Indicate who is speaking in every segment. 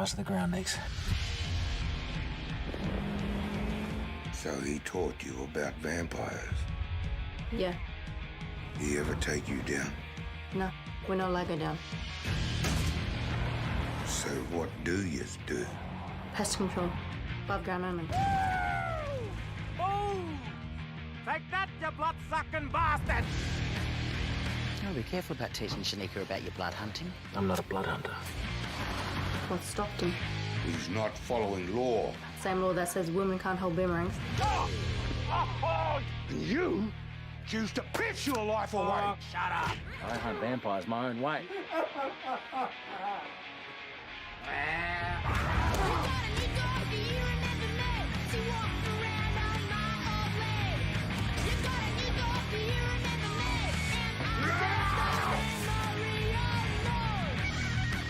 Speaker 1: Eyes to the ground, Nix.
Speaker 2: So he taught you about vampires?
Speaker 3: Yeah.
Speaker 2: He ever take you down?
Speaker 3: No, we're not allowed to go down.
Speaker 2: So what do yous do?
Speaker 3: Pest control. Above ground only.
Speaker 4: Oh! Take that, you blood-sucking bastard!
Speaker 5: Oh, be careful about teaching Shanika about your blood hunting.
Speaker 1: I'm not a blood hunter.
Speaker 3: What stopped him?
Speaker 2: He's not following law.
Speaker 3: Same law that says women can't hold boomerangs.
Speaker 2: You choose to piss your life away.
Speaker 4: Shut up!
Speaker 1: I hunt vampires my own way.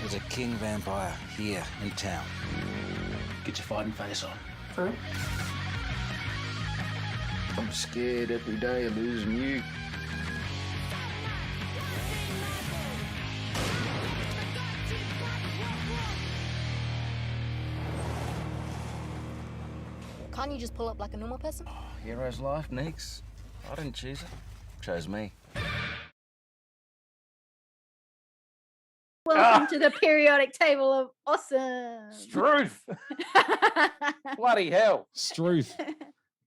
Speaker 1: There's a king vampire here in town. Get your fighting face on.
Speaker 3: Sorry?
Speaker 1: I'm scared every day of losing you.
Speaker 3: Can't you just pull up like a normal person?
Speaker 1: Hero's life, Nix. I didn't choose it. Chose me.
Speaker 6: Welcome to the periodic table of awesome.
Speaker 4: Struth! Bloody hell!
Speaker 7: Struth.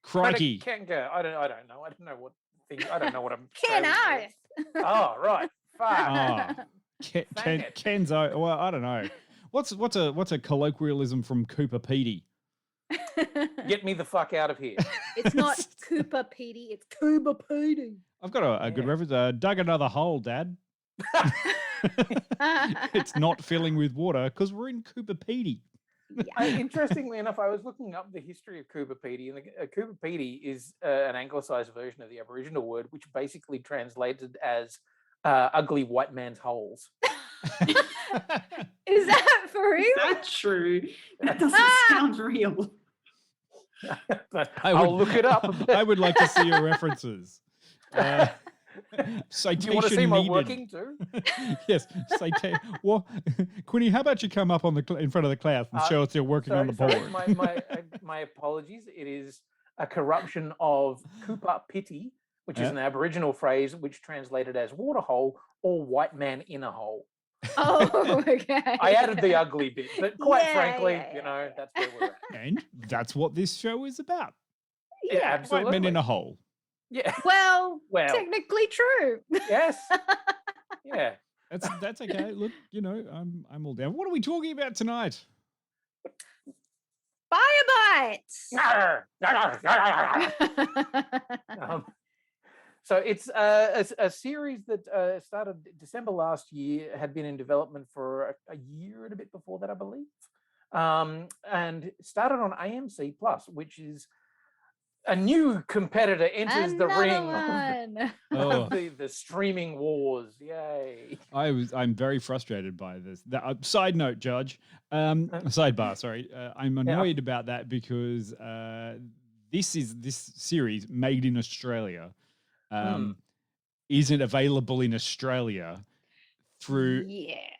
Speaker 7: Crikey.
Speaker 4: Kenga. I don't know. I don't know what thing. I don't know what I'm.
Speaker 6: Ken
Speaker 4: saying. Oh right. Fuck.
Speaker 7: Ah,
Speaker 4: Dang it.
Speaker 7: Kenzo. Well, I don't know. What's a colloquialism from Cooper Petey?
Speaker 4: Get me the fuck out of here.
Speaker 6: It's not Cooper Petey, it's Cooper Petey.
Speaker 7: I've got a good reference. Dug another hole, Dad. It's not filling with water because we're in Cooper Petey.
Speaker 4: Interestingly enough, I was looking up the history of Cooper Petey, and Cooper Petey is an anglicised version of the Aboriginal word, which basically translated as ugly white man's holes.
Speaker 6: Is that for real?
Speaker 8: That's true. That doesn't sound real.
Speaker 4: But I'll look it up.
Speaker 7: I would like to see your references. Citation
Speaker 4: Do you want to see my
Speaker 7: needed.
Speaker 4: working too?
Speaker 7: Yes. Well, Quinny, how about you come up on in front of the class and show us you're working on the board?
Speaker 4: My apologies. It is a corruption of Cooper Pity, which is an Aboriginal phrase which translated as waterhole or white man in a hole.
Speaker 6: Oh, okay.
Speaker 4: I added the ugly bit, but quite frankly,
Speaker 6: yeah.
Speaker 4: that's where we're at.
Speaker 7: And that's what this show is about.
Speaker 4: Yeah, absolutely.
Speaker 7: White men in a hole.
Speaker 4: Yeah.
Speaker 6: Well, technically true.
Speaker 4: Yes. Yeah.
Speaker 7: That's okay. Look, I'm all down. What are we talking about tonight?
Speaker 6: Firebite.
Speaker 4: So it's a series that started December last year, had been in development for a year and a bit before that, I believe, and started on AMC Plus, which is a new competitor enters the ring of the streaming wars. Yay!
Speaker 7: I'm very frustrated by this. Side note, Judge. Sidebar. Sorry, I'm annoyed about that because this series made in Australia. Isn't available in Australia through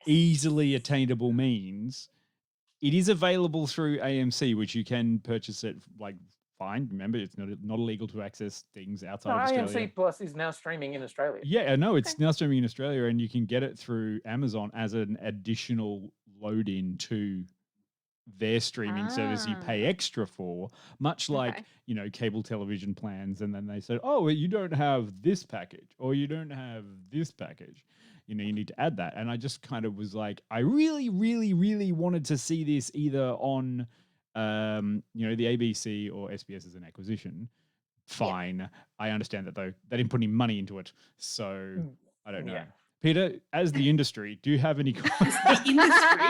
Speaker 7: easily attainable means. It is available through AMC, which you can purchase it fine. Remember, it's not illegal to access things outside of Australia.
Speaker 4: AMC Plus is now streaming in Australia.
Speaker 7: Yeah, no, it's now streaming in Australia, and you can get it through Amazon as an additional load-in to their streaming service you pay extra for, much like cable television plans, and then they said, oh, you don't have this package or you don't have this package, you need to add that. And I just kind of was like, I really, really, really wanted to see this either on the ABC or SBS as an acquisition. Fine. I understand that though they didn't put any money into it, so I don't know. Peter, as the industry, do you have any
Speaker 8: the industry?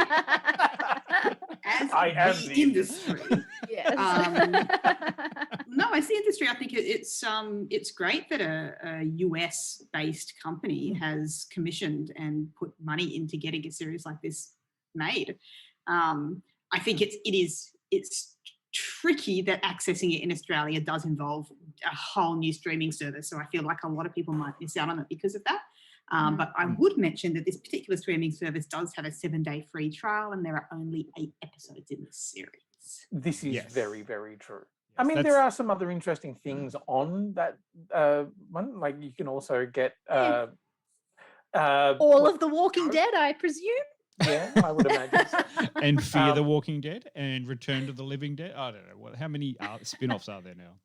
Speaker 4: I am the industry.
Speaker 6: Yes.
Speaker 8: No, as the industry, I think it's great that a US based company has commissioned and put money into getting a series like this made. I think it's tricky that accessing it in Australia does involve a whole new streaming service. So I feel like a lot of people might miss out on it because of that. But I would mention that this particular streaming service does have a 7-day free trial, and there are only 8 episodes in this series.
Speaker 4: This is
Speaker 7: Yes.
Speaker 4: very, very true.
Speaker 7: Yes,
Speaker 4: I mean, there
Speaker 7: that's-
Speaker 4: are some other interesting things on that one. Like you can also get
Speaker 6: All
Speaker 4: what-
Speaker 6: of The Walking Dead, I presume.
Speaker 4: Yeah, I would imagine. So.
Speaker 7: and Fear the Walking Dead and Return to the Living Dead. I don't know how many spin-offs are there now.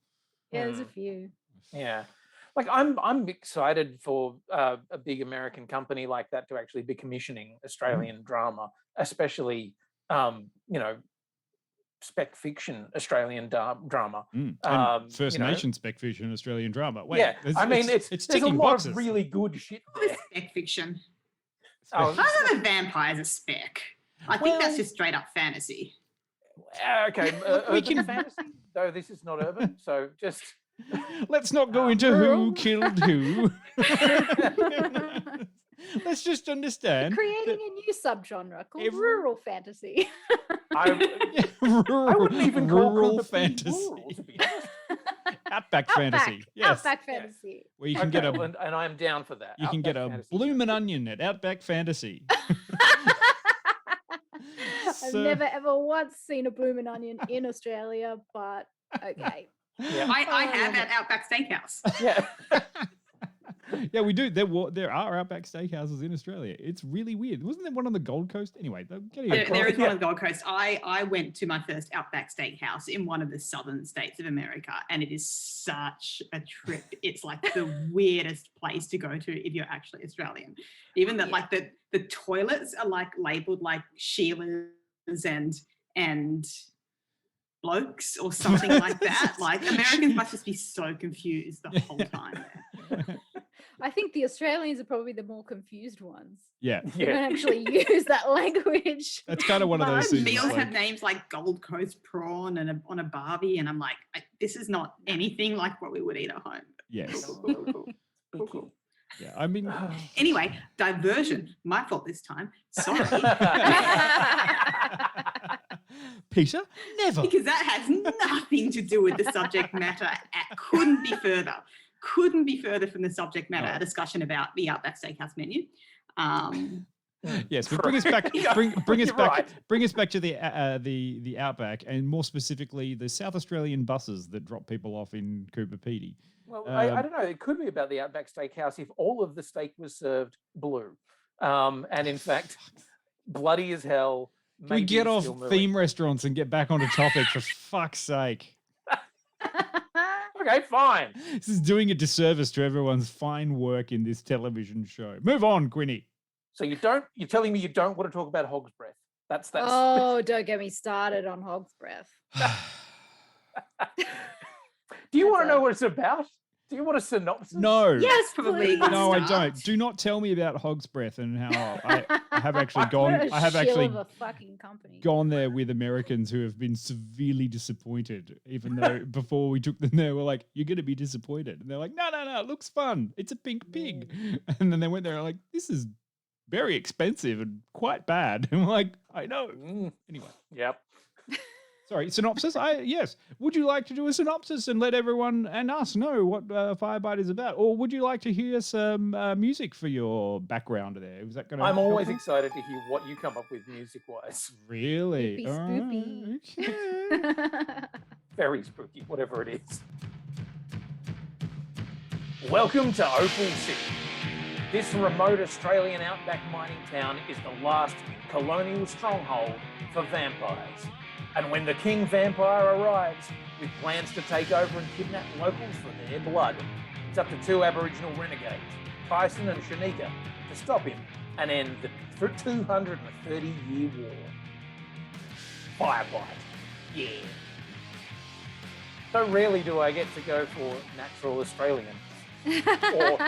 Speaker 6: Yeah, there's a few.
Speaker 4: Yeah, like I'm excited for a big American company like that to actually be commissioning Australian drama, especially spec fiction Australian drama.
Speaker 7: And First Nation spec fiction Australian drama. Wait,
Speaker 4: yeah, I mean it's
Speaker 7: there's
Speaker 4: a
Speaker 7: ticking
Speaker 4: lot
Speaker 7: boxes.
Speaker 4: of really good shit there.
Speaker 8: Spec fiction.
Speaker 4: Oh,
Speaker 8: Other than vampires are spec. I think that's just straight up fantasy.
Speaker 4: okay, urban fantasy, though this is not urban, so just
Speaker 7: Let's not go into who killed who. Let's just understand.
Speaker 6: Creating a new subgenre called rural fantasy.
Speaker 4: I wouldn't even call
Speaker 7: rural
Speaker 4: Cooper Pedy
Speaker 7: fantasy.
Speaker 4: rural, to be honest.
Speaker 7: Outback fantasy. Yes.
Speaker 6: Outback fantasy.
Speaker 7: Where you can get a
Speaker 4: and I'm down for that.
Speaker 7: you can get a
Speaker 4: Outback fantasy.
Speaker 7: bloomin' onion at Outback Fantasy.
Speaker 6: I've never ever once seen a bloomin' onion in Australia, but okay.
Speaker 4: Yeah.
Speaker 8: I have at Outback Steakhouse.
Speaker 4: Yeah.
Speaker 7: Yeah, we do. There are Outback Steakhouses in Australia. It's really weird. Wasn't there one on the Gold Coast? Anyway, they're getting
Speaker 8: There is one on the Gold Coast. I went to my first Outback Steakhouse in one of the southern states of America, and it is such a trip. It's like the weirdest place to go to if you're actually Australian. Even that, like the toilets are like labelled like Sheila's and blokes or something like that. Like Americans must just be so confused the whole time there.
Speaker 6: I think the Australians are probably the more confused ones.
Speaker 7: Yeah.
Speaker 6: They don't actually use that language.
Speaker 7: That's kind of one of those things.
Speaker 8: Meals have names like Gold Coast prawn and on a barbie, and I'm like, this is not anything like what we would eat at home.
Speaker 7: Yes.
Speaker 4: Cool.
Speaker 7: Yeah. I mean,
Speaker 8: Anyway, diversion. My fault this time. Sorry.
Speaker 7: Peter, never.
Speaker 8: Because that has nothing to do with the subject matter. Couldn't be further from the subject matter. A discussion about the Outback Steakhouse menu.
Speaker 7: Yes, but bring us back. Bring us back.
Speaker 4: Right.
Speaker 7: Bring us back to the Outback, and more specifically, the South Australian buses that drop people off in Cooper Pedy.
Speaker 4: Well, I don't know. It could be about the Outback Steakhouse if all of the steak was served blue, and in fact, bloody as hell.
Speaker 7: Can we get off theme restaurants and get back onto topic for fuck's sake?
Speaker 4: Okay, fine.
Speaker 7: This is doing a disservice to everyone's fine work in this television show. Move on, Quinny.
Speaker 4: So you're telling me you don't want to talk about Hog's Breath? That's
Speaker 6: Oh, don't get me started on Hog's Breath.
Speaker 4: Do you want to know what it's about? Do you want a synopsis?
Speaker 7: No.
Speaker 6: Yes,
Speaker 8: Probably.
Speaker 6: please.
Speaker 7: No, I don't. Do not tell me about Hog's Breath and how I have actually gone.
Speaker 6: What a
Speaker 7: I have
Speaker 6: shill
Speaker 7: actually
Speaker 6: of a fucking company.
Speaker 7: gone there with Americans who have been severely disappointed, even though before we took them there, we're like, you're going to be disappointed. And they're like, no, it looks fun. It's a pink pig. And then they went there and like, this is very expensive and quite bad. And we're like, I know. Anyway.
Speaker 4: Yep.
Speaker 7: Sorry, synopsis? Yes. Would you like to do a synopsis and let everyone and us know what Firebite is about? Or would you like to hear some music for your background there? Is that going to
Speaker 4: I'm always excited to hear what you come up with music-wise.
Speaker 7: Really?
Speaker 6: Spoopy,
Speaker 7: Okay.
Speaker 4: Very spooky, whatever it is. Welcome to Opal City. This remote Australian outback mining town is the last colonial stronghold for vampires. And when the king vampire arrives with plans to take over and kidnap locals for their blood, it's up to 2 Aboriginal renegades, Tyson and Shanika, to stop him and end the 230-year war. Firebite. Yeah. So rarely do I get to go for natural Australian. Or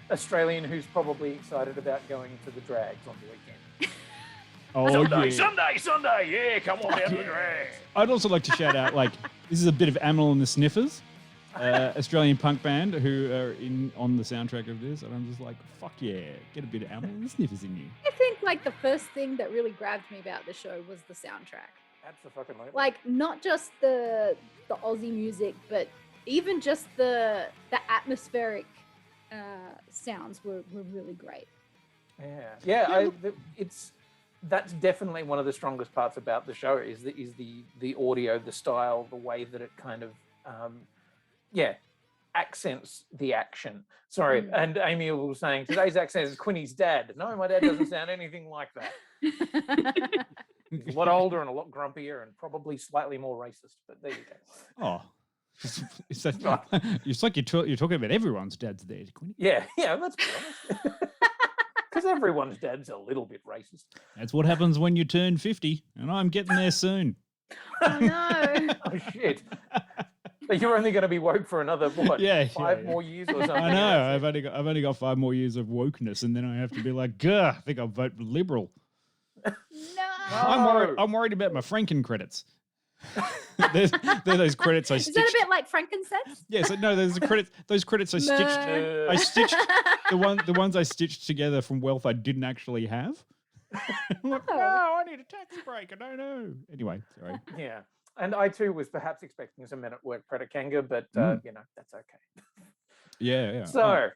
Speaker 4: Australian who's probably excited about going to the drags on the weekend.
Speaker 7: Oh,
Speaker 4: Sunday, yeah, come on down to the drags.
Speaker 7: I'd also like to shout out, like, this is a bit of Amyl and the Sniffers, Australian punk band who are on the soundtrack of this, and I'm just like, fuck yeah, get a bit of Amyl and the Sniffers in you.
Speaker 6: I think like the first thing that really grabbed me about the show was the soundtrack.
Speaker 4: Absolutely.
Speaker 6: Like not just the Aussie music, but even just the atmospheric sounds were really great.
Speaker 4: That's definitely one of the strongest parts about the show is the audio, the style, the way that it kind of accents the action. Sorry, and Amy was saying today's accent is Quinny's dad. No, my dad doesn't sound anything like that. He's a lot older and a lot grumpier and probably slightly more racist. But there you go.
Speaker 7: Oh, it's like you're talking about everyone's dad's there, Quinny.
Speaker 4: Yeah, let's be honest. Because everyone's dad's a little bit racist.
Speaker 7: That's what happens when you turn 50, and I'm getting there soon.
Speaker 6: Oh no!
Speaker 4: Oh shit! But you're only going to be woke for another five more years or something.
Speaker 7: I know. I've only got 5 more years of wokeness, and then I have to be like, I think I'll vote Liberal.
Speaker 6: No.
Speaker 7: I'm worried about my Franken credits. They're those credits I stitched.
Speaker 6: Is that a bit like frankincense?
Speaker 7: Yeah, so no, there's the credits. Those credits I stitched the ones I stitched together from wealth I didn't actually have. I'm like, no, I need a tax break. I don't know. Anyway, sorry.
Speaker 4: Yeah, and I too was perhaps expecting some Men at Work Predator, but that's okay.
Speaker 7: Yeah.
Speaker 4: So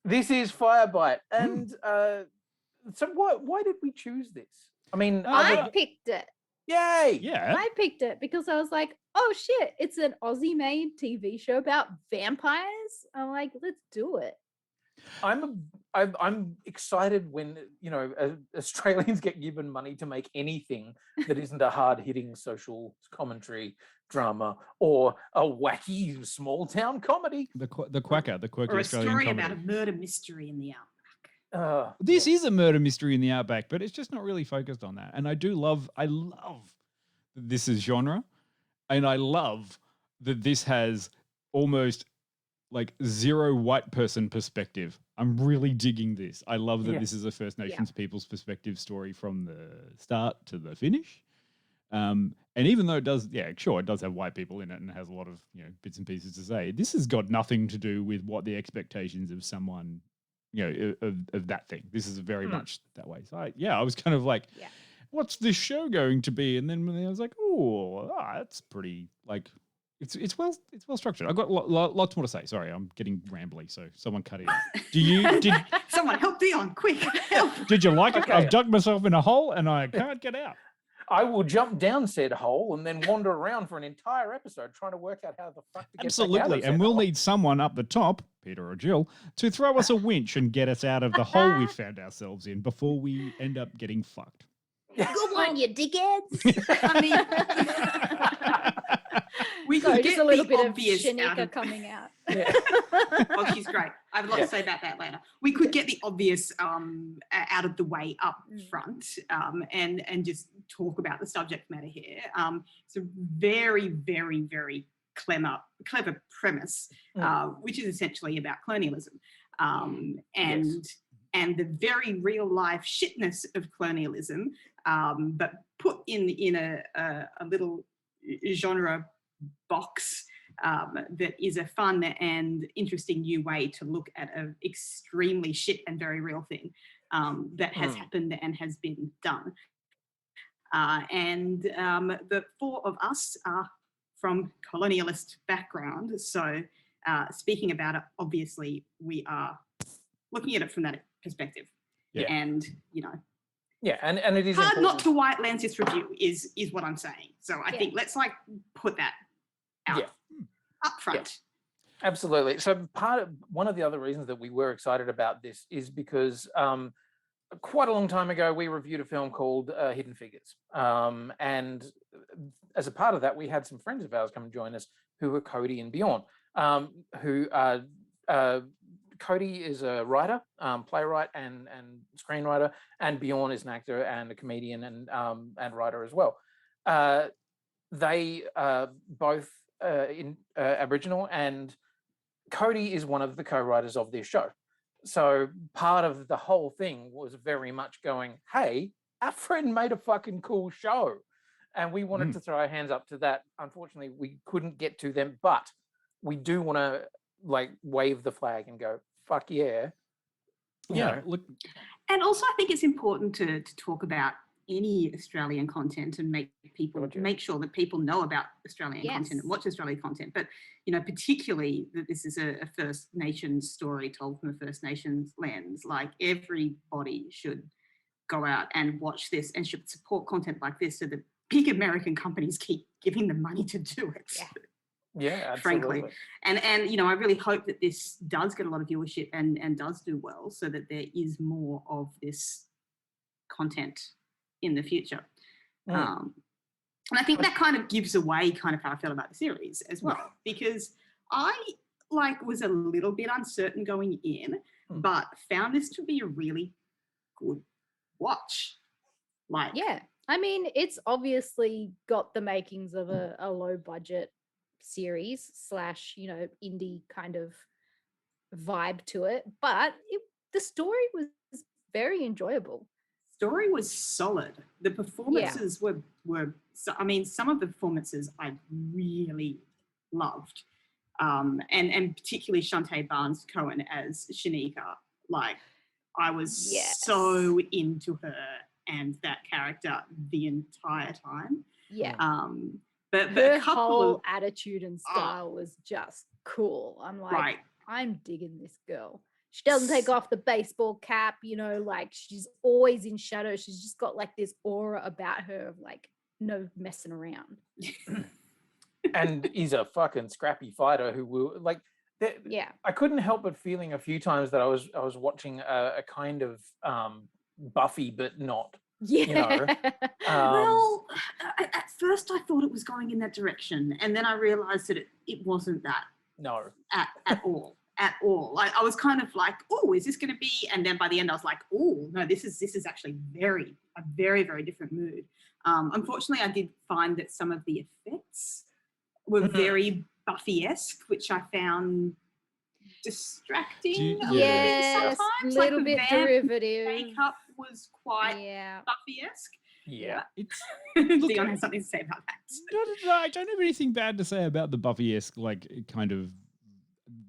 Speaker 4: this is Firebite, and so why did we choose this? I mean,
Speaker 6: I picked it.
Speaker 4: Yay!
Speaker 7: Yeah.
Speaker 6: I picked it because I was like, oh shit, it's an Aussie-made TV show about vampires. I'm like, let's do it.
Speaker 4: I'm excited when Australians get given money to make anything that isn't a hard-hitting social commentary drama or a wacky small town comedy.
Speaker 7: The quirky
Speaker 8: or a
Speaker 7: Australian
Speaker 8: story
Speaker 7: comedy.
Speaker 8: about a murder mystery in the outback.
Speaker 7: This is a murder mystery in the outback, but it's just not really focused on that. And I love that this is genre, and I love that this has almost like zero white person perspective. I'm really digging this. I love that this is a First Nations people's perspective story from the start to the finish. And even though it does have white people in it and has a lot of bits and pieces to say, this has got nothing to do with what the expectations of someone of that thing. This is very much that way. So I was kind of like, what's this show going to be? And then I was like, that's pretty like it's well structured. I've got lots more to say. Sorry, I'm getting rambly, so someone cut it out. Did
Speaker 8: someone help Dion, quick, help.
Speaker 7: Did you like it?
Speaker 4: Okay.
Speaker 7: I've dug myself in a hole and I can't get out.
Speaker 4: I will jump down said hole and then wander around for an entire episode trying to work out how the fuck to get
Speaker 7: Absolutely,
Speaker 4: back out of
Speaker 7: and
Speaker 4: said
Speaker 7: we'll
Speaker 4: hole.
Speaker 7: need someone up the top, Peter or Jill, to throw us a winch and get us out of the hole we found ourselves in before we end up getting fucked.
Speaker 6: Good one, you dickheads.
Speaker 8: I mean, we could
Speaker 6: Just
Speaker 8: get
Speaker 6: a little
Speaker 8: the
Speaker 6: bit of
Speaker 8: obvious out
Speaker 6: Shanika
Speaker 8: of
Speaker 6: coming out.
Speaker 8: Oh, she's great. I have a lot to say about that later. We could get the obvious out of the way up front and just talk about the subject matter here. It's a very, very, very clever premise, which is essentially about colonialism and the very real life shitness of colonialism, but put in a little genre box that is a fun and interesting new way to look at an extremely shit and very real thing that has happened and has been done. And the 4 of us are from colonialist background. So speaking about it, obviously we are looking at it from that perspective.
Speaker 4: Yeah.
Speaker 8: And,
Speaker 4: and it is
Speaker 8: hard
Speaker 4: important.
Speaker 8: not to white lens this review is what I'm saying. So I think let's put that out up front.
Speaker 4: Yeah. Absolutely. So one of the other reasons that we were excited about this is because quite a long time ago we reviewed a film called Hidden Figures, and as a part of that we had some friends of ours come and join us who were Cody and Bjorn, Cody is a writer, playwright and screenwriter, and Bjorn is an actor and a comedian and writer as well. They both Aboriginal, and Cody is one of the co-writers of this show. So part of the whole thing was very much going, hey, our friend made a fucking cool show. And we wanted to throw our hands up to that. Unfortunately, we couldn't get to them, but we do want to wave the flag and go, fuck yeah.
Speaker 7: Yeah. Look.
Speaker 8: And also I think it's important to talk about any Australian content and make sure that people know about Australian content and watch Australian content. But, you know, particularly that this is a First Nations story told from a First Nations lens, like everybody should go out and watch this and should support content like this so that big American companies keep giving them money to do it.
Speaker 4: Yeah,
Speaker 8: frankly. And you know, I really hope that this does get a lot of viewership and does do well so that there is more of this content in the future. And I think that kind of gives away kind of how I feel about the series as well, because I was a little bit uncertain going in, but found this to be a really good watch.
Speaker 6: I mean, it's obviously got the makings of a low budget series / you know, indie kind of vibe to it, but the story was very enjoyable.
Speaker 8: Story was solid. The performances were I mean, some of the performances I really loved, and particularly Shantae-Barnes-Cowan as Shanika. Like, I was so into her and that character the entire time. But
Speaker 6: her
Speaker 8: a couple
Speaker 6: whole
Speaker 8: of
Speaker 6: attitude and style was just cool. I'm like, I'm digging this girl. She doesn't take off the baseball cap, you know, like she's always in shadow. She's just got like this aura about her of like no messing around.
Speaker 4: And is a fucking scrappy fighter who will like. I couldn't help but feeling a few times that I was watching a kind of Buffy, but not. You know.
Speaker 8: Well, at first I thought it was going in that direction, and then I realised that it wasn't that.
Speaker 4: No.
Speaker 8: At all. At all. Like, I was kind of like, oh, is this going to be? And then by the end, I was like, oh no, this is actually a very, very different mood. Unfortunately, I did find that some of the effects were very Buffy-esque, which I found distracting.
Speaker 6: Yes,
Speaker 8: sometimes.
Speaker 6: Little
Speaker 8: like
Speaker 6: bit derivative.
Speaker 8: Makeup was quite Buffy-esque.
Speaker 4: Yeah.
Speaker 8: Dion has something to say about that.
Speaker 7: No, I don't have anything bad to say about the Buffy-esque, like, kind of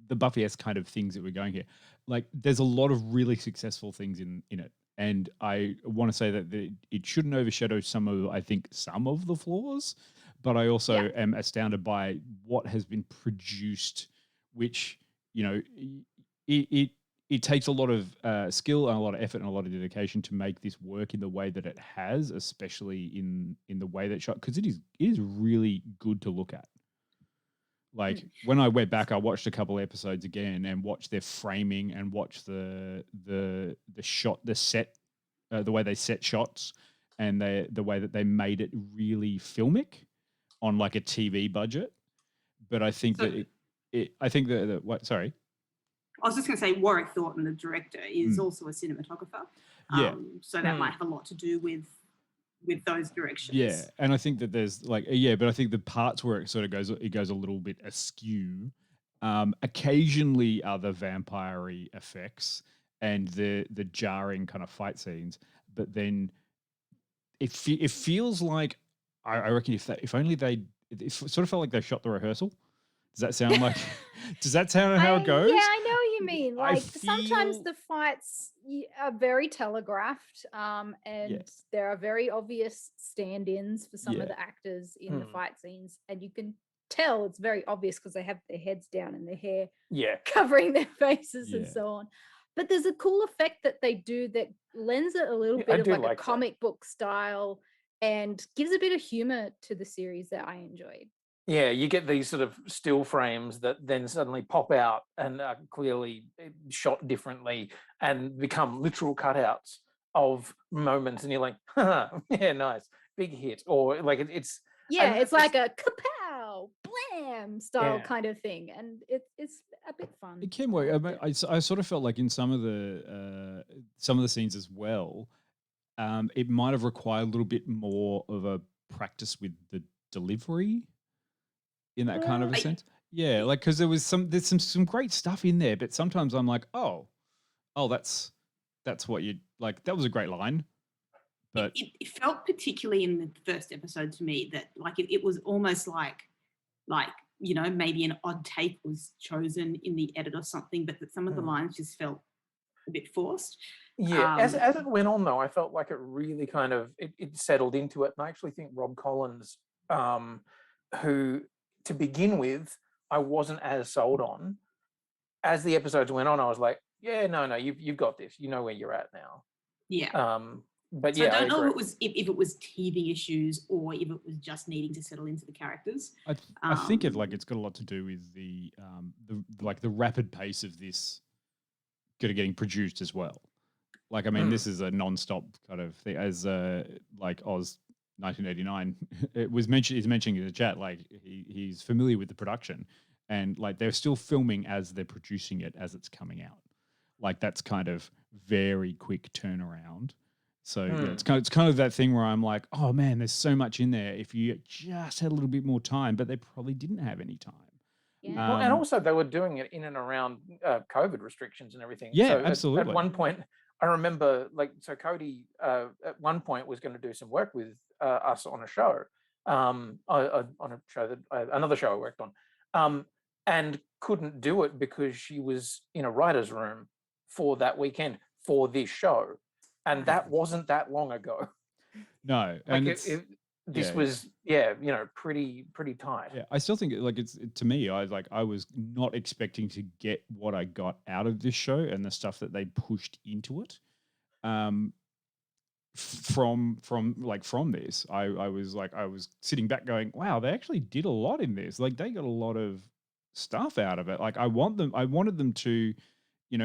Speaker 7: the Buffy-esque kind of things that we're going here. Like, there's a lot of really successful things in it. And I want to say that it shouldn't overshadow some of the flaws, but I also am astounded by what has been produced, which, you know, it takes a lot of skill and a lot of effort and a lot of dedication to make this work in the way that it has, especially in the way that it's shot, because it is really good to look at. Like, when I went back, I watched a couple episodes again and watched their framing and watched the shot, the set, the way they set shots, and the way that they made it really filmic on like a TV budget. But I think sorry.
Speaker 8: I was just going to say Warwick Thornton, the director, is also a cinematographer. So that might have a lot to do with those directions.
Speaker 7: Yeah, and I think that there's like but I think the parts where it sort of goes a little bit askew. Occasionally are the vampire-y effects and the jarring kind of fight scenes, but then it feels like I reckon if only it sort of felt like they shot the rehearsal. Does that sound like? Does that sound how it goes?
Speaker 6: Yeah, I know what you mean. Like, sometimes the fights are very telegraphed, and there are very obvious stand-ins for some of the actors in the fight scenes, and you can tell it's very obvious because they have their heads down and their hair covering their faces and so on. But there's a cool effect that they do that lends it a little bit of like a comic book style and gives a bit of humor to the series that I enjoyed.
Speaker 4: Yeah, you get these sort of still frames that then suddenly pop out and are clearly shot differently and become literal cutouts of moments, and you're like, yeah, nice, big hit, or like it's
Speaker 6: it's like a kapow, blam style kind of thing, and it's a bit fun.
Speaker 7: It can work. I mean, I sort of felt like in some of the scenes as well, it might have required a little bit more of a practice with the delivery. In that kind of a sense, like, because there's some great stuff in there, but sometimes I'm like, oh, that's what you like. That was a great line, but
Speaker 8: it felt particularly in the first episode to me that like it was almost like you know, maybe an odd take was chosen in the edit or something, but that some of the lines just felt a bit forced.
Speaker 4: Yeah, as it went on though, I felt like it really kind of it settled into it, and I actually think Rob Collins, who to begin with I wasn't as sold on. As the episodes went on, I was like, yeah, no, you've got this. You know where you're at now.
Speaker 8: Yeah.
Speaker 4: But
Speaker 8: so
Speaker 4: yeah,
Speaker 8: I don't know if it was teething issues or if it was just needing to settle into the characters.
Speaker 7: I think it's got a lot to do with the rapid pace of this getting produced as well. Like, I mean, this is a non-stop kind of thing. As like Oz 1989, is mentioning in the chat, like he's familiar with the production, and like they're still filming as they're producing it as it's coming out. Like that's kind of very quick turnaround. So yeah, it's kind of that thing where I'm like, oh man, there's so much in there. If you just had a little bit more time, but they probably didn't have any time.
Speaker 6: Yeah.
Speaker 4: Well, and also they were doing it in and around COVID restrictions and everything.
Speaker 7: Yeah,
Speaker 4: so
Speaker 7: absolutely.
Speaker 4: At one point, I remember, like, so Cody at one point was going to do some work with us on a show, on a show that another show I worked on, and couldn't do it because she was in a writer's room for that weekend for this show, and that wasn't that long ago.
Speaker 7: No,
Speaker 4: like
Speaker 7: and
Speaker 4: this was pretty tight.
Speaker 7: Yeah, I still think to me, I was not expecting to get what I got out of this show and the stuff that they pushed into it. From this, I was sitting back going, wow, they actually did a lot in this. Like they got a lot of stuff out of it. Like I wanted them to,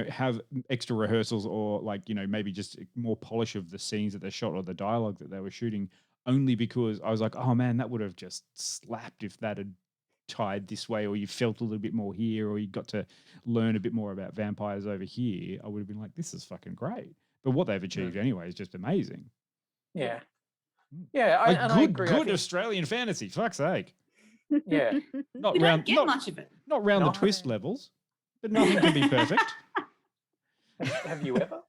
Speaker 7: have extra rehearsals or maybe just more polish of the scenes that they shot or the dialogue that they were shooting, only because I was like, oh man, that would have just slapped if that had tied this way, or you felt a little bit more here, or you got to learn a bit more about vampires over here. I would have been like, this is fucking great. But what they've achieved anyway is just amazing.
Speaker 4: Yeah.
Speaker 7: I agree. Good
Speaker 4: I think,
Speaker 7: Australian fantasy, fuck's sake.
Speaker 4: Yeah.
Speaker 8: We don't get much of it.
Speaker 7: Not round the twist levels, but nothing can be perfect.
Speaker 4: Have you ever?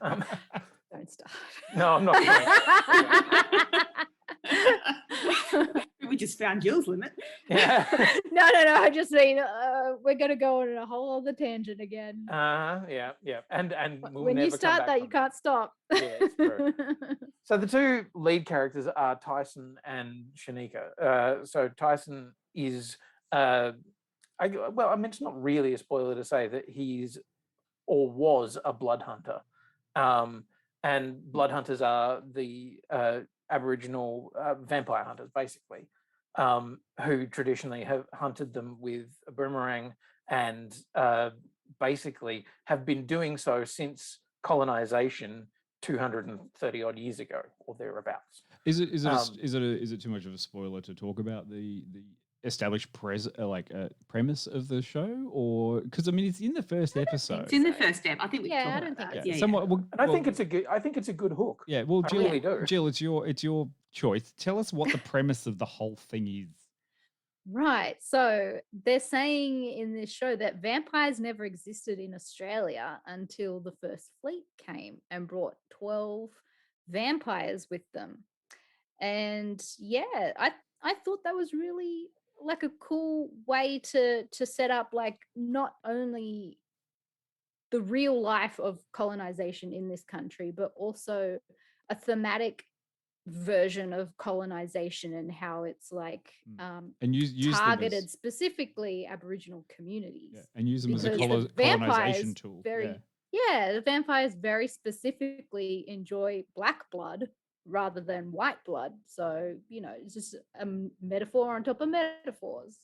Speaker 6: Don't start.
Speaker 4: No, I'm not.
Speaker 8: We just found Jill's limit.
Speaker 4: Yeah.
Speaker 6: No. I just mean we're going to go on a whole other tangent again.
Speaker 4: Yeah. And we'll
Speaker 6: when you start that, you can't stop.
Speaker 4: Yeah, it's true. So the two lead characters are Tyson and Shanika. So Tyson is, it's not really a spoiler to say that he's or was a blood hunter. And blood hunters are the Aboriginal vampire hunters, basically, who traditionally have hunted them with a boomerang and basically have been doing so since colonization 230 odd years ago or thereabouts.
Speaker 7: Is it too much of a spoiler to talk about the established premise of the show, or because I mean it's in the first episode?
Speaker 8: It's in the first step. I think we
Speaker 6: I
Speaker 8: talked
Speaker 6: don't
Speaker 8: about
Speaker 6: think
Speaker 8: that.
Speaker 6: it's
Speaker 4: I think it's a good hook.
Speaker 7: Yeah, well,
Speaker 4: I
Speaker 7: Jill,
Speaker 4: really do.
Speaker 7: Jill, it's your choice. Tell us what the premise of the whole thing is.
Speaker 6: Right. So they're saying in this show that vampires never existed in Australia until the first fleet came and brought 12 vampires with them. And yeah, I thought that was really like a cool way to set up like not only the real life of colonization in this country, but also a thematic version of colonization and how it's like
Speaker 7: and use
Speaker 6: targeted specifically Aboriginal communities,
Speaker 7: and use them as a
Speaker 6: because
Speaker 7: colonization tool.
Speaker 6: The vampires very specifically enjoy black blood rather than white blood, so it's just a metaphor on top of metaphors.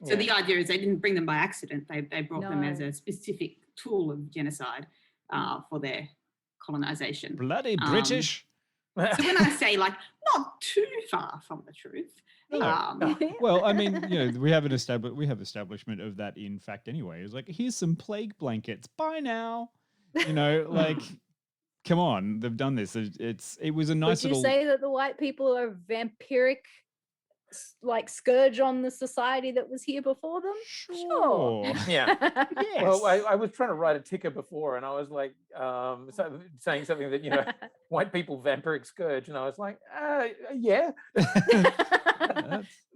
Speaker 8: So the idea is they didn't bring them by accident. They brought them as a specific tool of genocide for their colonization.
Speaker 7: Bloody British.
Speaker 8: So when I say like not too far from the truth.
Speaker 7: Well, I mean, we have establishment of that in fact anyway. It's like, here's some plague blankets. Bye now. Like, come on, they've done this. It was a nice
Speaker 6: Would you say that the white people are vampiric like scourge on the society that was here before them? Sure.
Speaker 4: Yeah.
Speaker 7: Yes.
Speaker 4: Well, I was trying to write a ticker before, and I was like, saying something that, you know, white people vampiric scourge, and I was like, yeah.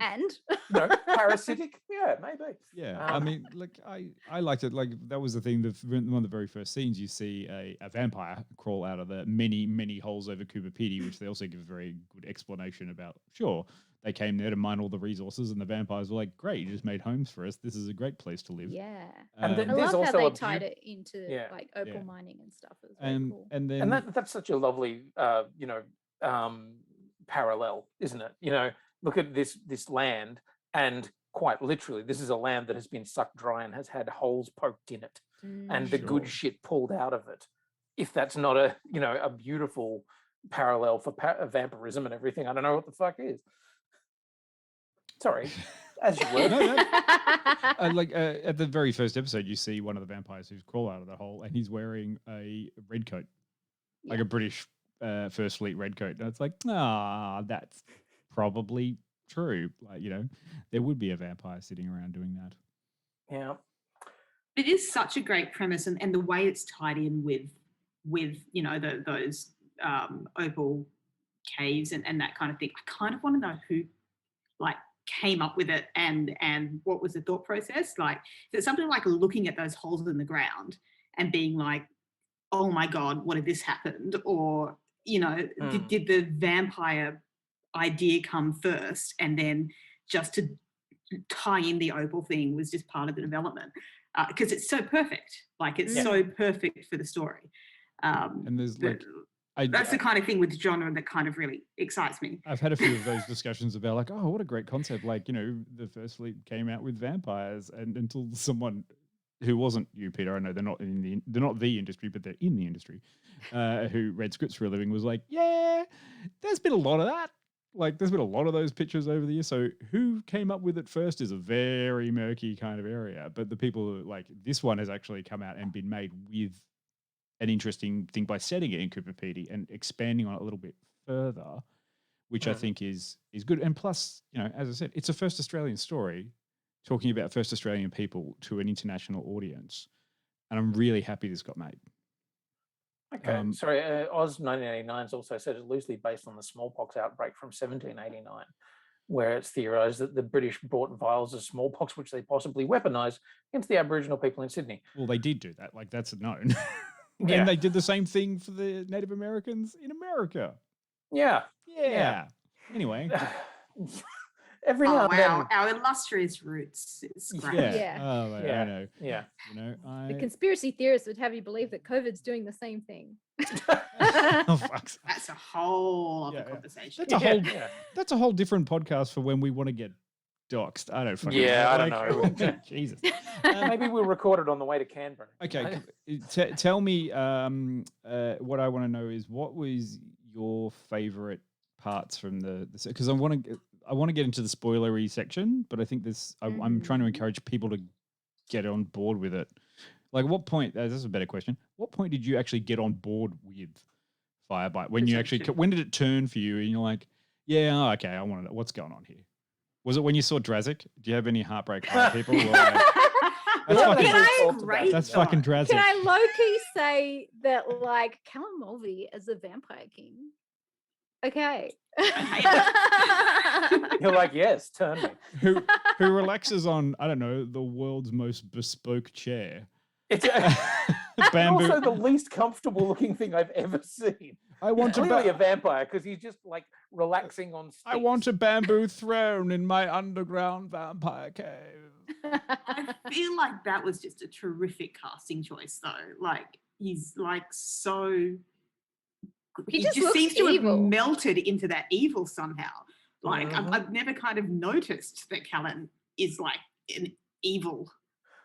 Speaker 6: And
Speaker 4: no, parasitic, yeah, maybe.
Speaker 7: Yeah, I mean, like I liked it. Like that was the thing. One of the very first scenes, you see a vampire crawl out of the many holes over Cooper Pedy, which they also give a very good explanation about. Sure, they came there to mine all the resources, and the vampires were like, "Great, you just made homes for us. This is a great place to live."
Speaker 6: Yeah,
Speaker 4: and
Speaker 6: I love how they tied it into like opal mining and stuff. It was very cool.
Speaker 7: And
Speaker 4: that's such a lovely, you know, parallel, isn't it? You know, look at this land, and quite literally, this is a land that has been sucked dry and has had holes poked in it, and the good shit pulled out of it. If that's not a, you know, a beautiful parallel for vampirism and everything, I don't know what the fuck is. Sorry, as you were.
Speaker 7: Like at the very first episode, you see one of the vampires who's crawled out of the hole, and he's wearing a red coat, like a British First Fleet red coat. And it's like, that's probably true. Like, you know, there would be a vampire sitting around doing that.
Speaker 4: Yeah.
Speaker 8: It is such a great premise, and the way it's tied in with you know those opal caves and that kind of thing. I kind of want to know who like came up with it and what was the thought process. Like, is it something like looking at those holes in the ground and being like, oh my god, what if this happened? Or, you know, did the vampire idea come first, and then just to tie in the opal thing was just part of the development? Because it's so perfect. Like, it's so perfect for the story.
Speaker 7: And there's like,
Speaker 8: that's the kind of thing with genre that kind of really excites me.
Speaker 7: I've had a few of those discussions about like, oh, what a great concept. Like, you know, the First Fleet came out with vampires, and until someone who wasn't you, Peter, I know they're not the industry, but they're in the industry, who read scripts for a living, was like, yeah, there's been a lot of that. Like, there's been a lot of those pictures over the years. So who came up with it first is a very murky kind of area. But the people who, like, this one has actually come out and been made with an interesting thing by setting it in Cooper Pedy and expanding on it a little bit further, which I think is good. And plus, you know, as I said, it's a first Australian story talking about first Australian people to an international audience. And I'm really happy this got made.
Speaker 4: Okay, sorry, Oz 1989 is also said it's loosely based on the smallpox outbreak from 1789, where it's theorised that the British brought vials of smallpox, which they possibly weaponised against the Aboriginal people in Sydney.
Speaker 7: Well, they did do that. Like, that's known. And they did the same thing for the Native Americans in America.
Speaker 4: Yeah.
Speaker 7: Anyway.
Speaker 4: Every now and then.
Speaker 8: Our illustrious roots. It's great.
Speaker 7: Yeah. Oh, I know.
Speaker 4: Yeah.
Speaker 7: You know,
Speaker 6: the conspiracy theorists would have you believe that COVID's doing the same thing.
Speaker 7: Oh, fuck.
Speaker 8: That's a whole other conversation.
Speaker 7: That's a whole different podcast for when we want to get doxed. I don't fucking know.
Speaker 4: I don't know.
Speaker 7: Jesus.
Speaker 4: Maybe we'll record it on the way to Canberra.
Speaker 7: Okay. Tell me, what I want to know is, what was your favorite parts from the because I want to get into the spoilery section, but I think I'm trying to encourage people to get on board with it. Like, what point? This is a better question. What point did you actually get on board with Firebite? When did it turn for you? And you're like, yeah, okay, I want to know what's going on here. Was it when you saw Drazik? Do you have any heartbreak by people? That's fucking Drazik.
Speaker 6: Can I low-key say that, like, Callum Mulvey as a Vampire King? Okay.
Speaker 4: You're like, yes, turn me.
Speaker 7: Who relaxes on, I don't know, the world's most bespoke chair.
Speaker 4: It's also the least comfortable looking thing I've ever seen.
Speaker 7: I want
Speaker 4: clearly a vampire because he's just like relaxing on sticks.
Speaker 7: I want a bamboo throne in my underground vampire cave.
Speaker 8: I feel like that was just a terrific casting choice, though. Like, he's like so. He just seems to have melted into that evil somehow. Like, I've never kind of noticed that Callan is like an evil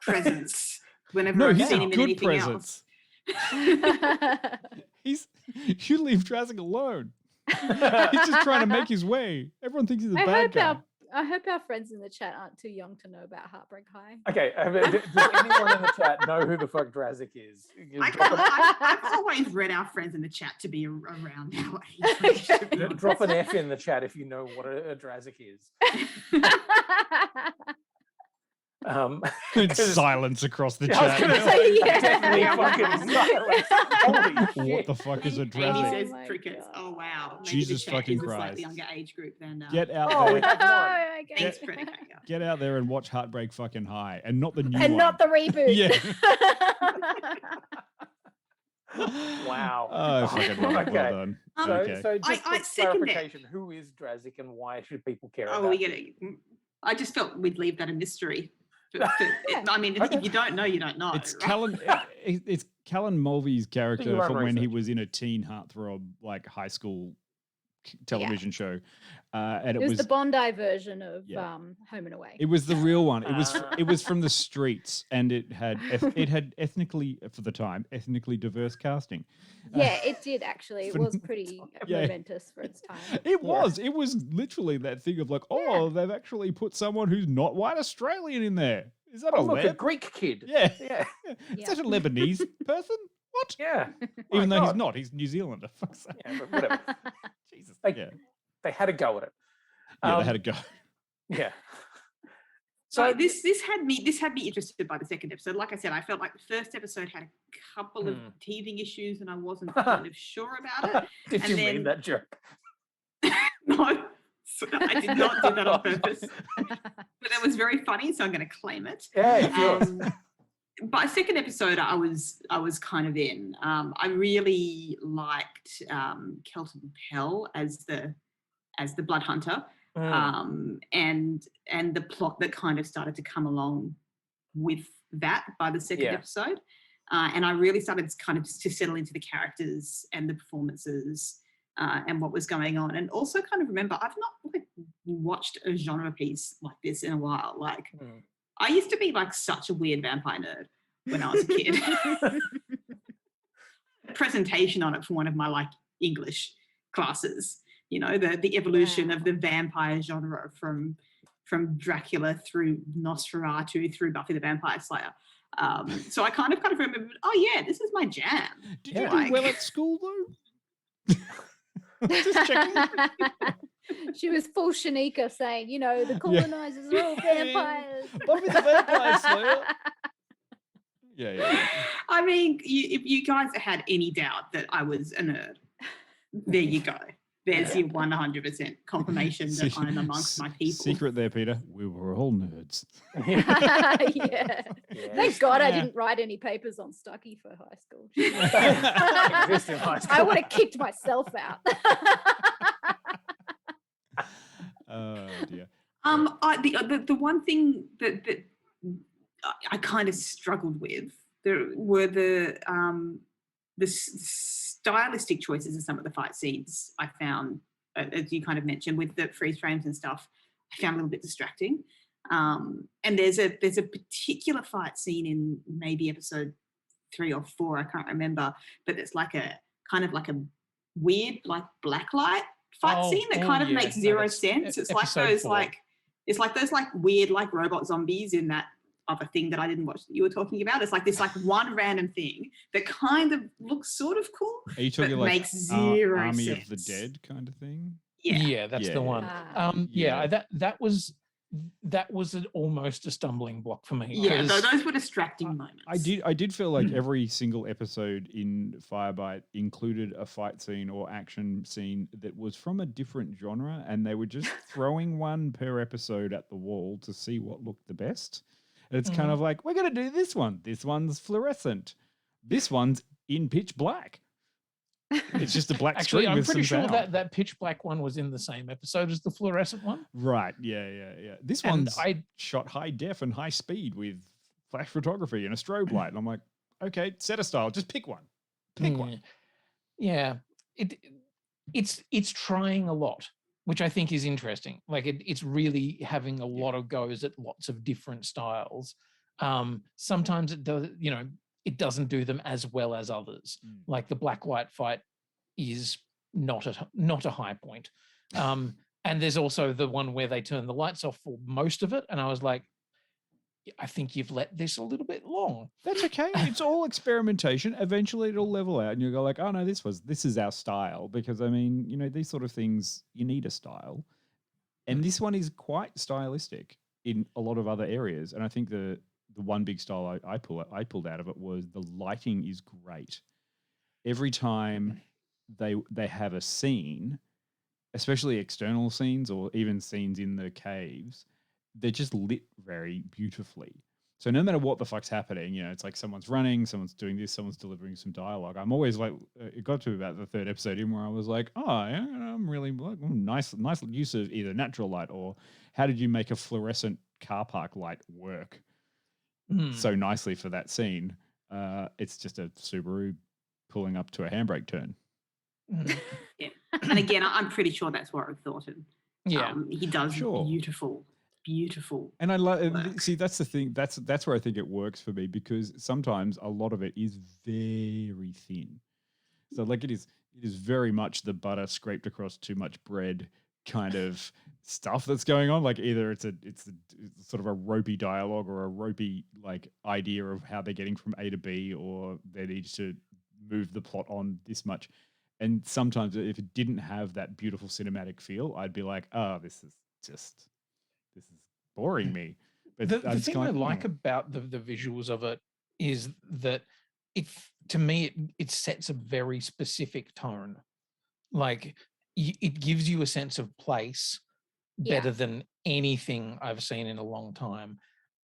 Speaker 8: presence whenever I've seen him in anything else.
Speaker 7: You leave Drazik alone. He's just trying to make his way. Everyone thinks he's a bad guy.
Speaker 6: I hope our friends in the chat aren't too young to know about Heartbreak High.
Speaker 4: Okay, does anyone in the chat know who the fuck Drazik is?
Speaker 8: I've always read our friends in the chat to be around our age.
Speaker 4: Drop an F in the chat if you know what a Drazik is.
Speaker 7: Silence across the
Speaker 4: I was
Speaker 7: chat.
Speaker 4: gonna say,
Speaker 6: Yeah.
Speaker 4: definitely fucking silence. Holy
Speaker 7: What
Speaker 4: shit.
Speaker 7: the fuck is a
Speaker 8: Amy
Speaker 7: Drazik?
Speaker 8: says
Speaker 6: my
Speaker 8: crickets.
Speaker 6: God.
Speaker 8: Oh wow. Maybe
Speaker 7: Jesus
Speaker 8: the chat
Speaker 7: fucking
Speaker 8: is a slightly
Speaker 7: Christ.
Speaker 8: younger age group than
Speaker 7: Get out
Speaker 4: Oh, we
Speaker 7: there.
Speaker 4: have one.
Speaker 6: Oh, okay.
Speaker 8: Thanks, Predicate.
Speaker 7: Get out there and watch Heartbreak fucking High, and not the new
Speaker 6: And
Speaker 7: one.
Speaker 6: not the reboot.
Speaker 7: Yeah.
Speaker 4: Wow.
Speaker 7: Oh, fucking love it.
Speaker 4: Okay.
Speaker 7: Well done.
Speaker 4: So,
Speaker 7: Okay.
Speaker 4: so just
Speaker 8: I
Speaker 4: for
Speaker 8: second that.
Speaker 4: clarification, who is Drazik and why should people care
Speaker 8: Oh,
Speaker 4: about
Speaker 8: we
Speaker 4: it?
Speaker 8: get it. I just felt we'd leave that a mystery. I mean, if you don't know, you don't know.
Speaker 7: It's
Speaker 8: right?
Speaker 7: Callan. It's Callan Mulvey's character
Speaker 4: your own
Speaker 7: from when he
Speaker 4: research.
Speaker 7: was in a teen heartthrob, like high school television show, and
Speaker 6: It was the Bondi version of
Speaker 7: Yeah.
Speaker 6: Home and Away.
Speaker 7: It was the real one. It was
Speaker 4: Ah.
Speaker 7: it was from the streets, and it had ethnically, for the time, ethnically diverse casting.
Speaker 6: Yeah, it did actually. It
Speaker 7: For-
Speaker 6: was pretty
Speaker 7: Yeah.
Speaker 6: momentous for its time.
Speaker 7: It was. It was literally that thing of like, oh, they've actually put someone who's not white Australian in there. Is that
Speaker 4: Oh,
Speaker 7: a
Speaker 4: look, a
Speaker 7: Leb?
Speaker 4: Greek kid.
Speaker 7: Yeah.
Speaker 4: Yeah.
Speaker 7: Is that a Lebanese person? What?
Speaker 4: Yeah.
Speaker 7: Even
Speaker 4: My
Speaker 7: though he's
Speaker 4: God.
Speaker 7: not. He's New Zealander. Fuck's sake.
Speaker 4: Yeah, but whatever.
Speaker 7: Jesus.
Speaker 4: They,
Speaker 7: Yeah.
Speaker 4: they had a go at it.
Speaker 7: Yeah, they had a go.
Speaker 4: Yeah.
Speaker 8: So this had me interested by the second episode. Like I said, I felt like the first episode had a couple of teething issues, and I wasn't kind of sure about it.
Speaker 4: Did
Speaker 8: And
Speaker 4: you
Speaker 8: then-
Speaker 4: mean that joke?
Speaker 8: No, I did not do that on purpose. But it was very funny, so I'm going to claim it.
Speaker 4: Yeah, it's yours.
Speaker 8: By second episode, I was kind of in. I really liked Kelton Pell as the blood hunter. And the plot that kind of started to come along with that by the second episode. And I really started kind of to settle into the characters and the performances and what was going on. And also kind of remember, I've not watched a genre piece like this in a while. Like I used to be like such a weird vampire nerd when I was a kid. Presentation on it for one of my like English classes. You know, the evolution of the vampire genre from Dracula through Nosferatu through Buffy the Vampire Slayer. So I kind of remembered, oh yeah, this is my jam.
Speaker 7: Did you do well at school though? Just checking.
Speaker 6: She was full Shanika saying, you know, the colonizers are all vampires.
Speaker 7: Buffy the Vampire Slayer. Yeah.
Speaker 8: I mean, if you guys had any doubt that I was a nerd, there you go. There's your 100% confirmation that I'm amongst my people.
Speaker 7: Secret there, Peter. We were all nerds.
Speaker 6: Yeah. Thank God I didn't write any papers on Stucky for high school.
Speaker 4: Exist in high school.
Speaker 6: I would have kicked myself out.
Speaker 7: Oh dear.
Speaker 8: The one thing that I kind of struggled with were the stylistic choices of some of the fight scenes. I found, as you kind of mentioned, with the freeze frames and stuff, I found a little bit distracting. And there's a particular fight scene in maybe episode 3 or 4, I can't remember, but it's like a kind of like a weird like blacklight fight scene that kind of makes zero sense. It's like those
Speaker 4: 4.
Speaker 8: It's like those like weird like robot zombies in that other thing that I didn't watch that you were talking about. It's like this like one random thing that kind of looks sort of cool.
Speaker 7: Are you talking
Speaker 8: but
Speaker 7: like
Speaker 8: makes zero
Speaker 7: Army
Speaker 8: sense.
Speaker 7: of the Dead kind of thing?
Speaker 4: Yeah, that's the one.
Speaker 7: Yeah.
Speaker 4: That was almost a stumbling block for me.
Speaker 8: Yeah,
Speaker 4: 'cause-
Speaker 8: those were distracting moments.
Speaker 7: I did feel like every single episode in Firebite included a fight scene or action scene that was from a different genre, and they were just throwing one per episode at the wall to see what looked the best. And it's kind of like, we're going to do this one. This one's fluorescent. This one's in pitch black. It's just a black
Speaker 4: Actually,
Speaker 7: screen
Speaker 4: I'm
Speaker 7: with
Speaker 4: pretty
Speaker 7: some
Speaker 4: sure
Speaker 7: sound.
Speaker 4: that pitch black one was in the same episode as the fluorescent one.
Speaker 7: Right, yeah. This
Speaker 4: And
Speaker 7: one's shot high def and high speed with flash photography and a strobe light. And I'm like, okay, set a style, just pick one. Pick one.
Speaker 4: Yeah, it's trying a lot, which I think is interesting. Like it's really having a lot of goes at lots of different styles. Sometimes it does, it doesn't do them as well as others. Like the black white fight is not a high point. And there's also the one where they turn the lights off for most of it. And I was like, I think you've let this a little bit long.
Speaker 7: That's okay. It's all experimentation. Eventually it'll level out and you'll go like, oh no, this is our style. Because I mean, you know, these sort of things, you need a style. And this one is quite stylistic in a lot of other areas. And I think the one big style I pulled out of it was the lighting is great. Every time they have a scene, especially external scenes or even scenes in the caves, they're just lit very beautifully. So no matter what the fuck's happening, you know, it's like someone's running, someone's doing this, someone's delivering some dialogue. I'm always like, it got to about the third episode in where I was like, oh, yeah, I'm really like, nice use of either natural light or how did you make a fluorescent car park light work so nicely for that scene? It's just a Subaru pulling up to a handbrake turn.
Speaker 8: Yeah. And again, I'm pretty sure that's Warwick Thornton.
Speaker 4: Yeah,
Speaker 8: he does beautiful.
Speaker 7: And I love. See, that's the thing. That's where I think it works for me because sometimes a lot of it is very thin. So like it is very much the butter scraped across too much bread kind of stuff that's going on. Like either it's sort of a ropey dialogue or a ropey like idea of how they're getting from A to B, or they need to move the plot on this much. And sometimes if it didn't have that beautiful cinematic feel, I'd be like, oh, this is boring me. But
Speaker 4: the thing I like about the visuals of it is that to me it sets a very specific tone. Like it gives you a sense of place better than anything I've seen in a long time.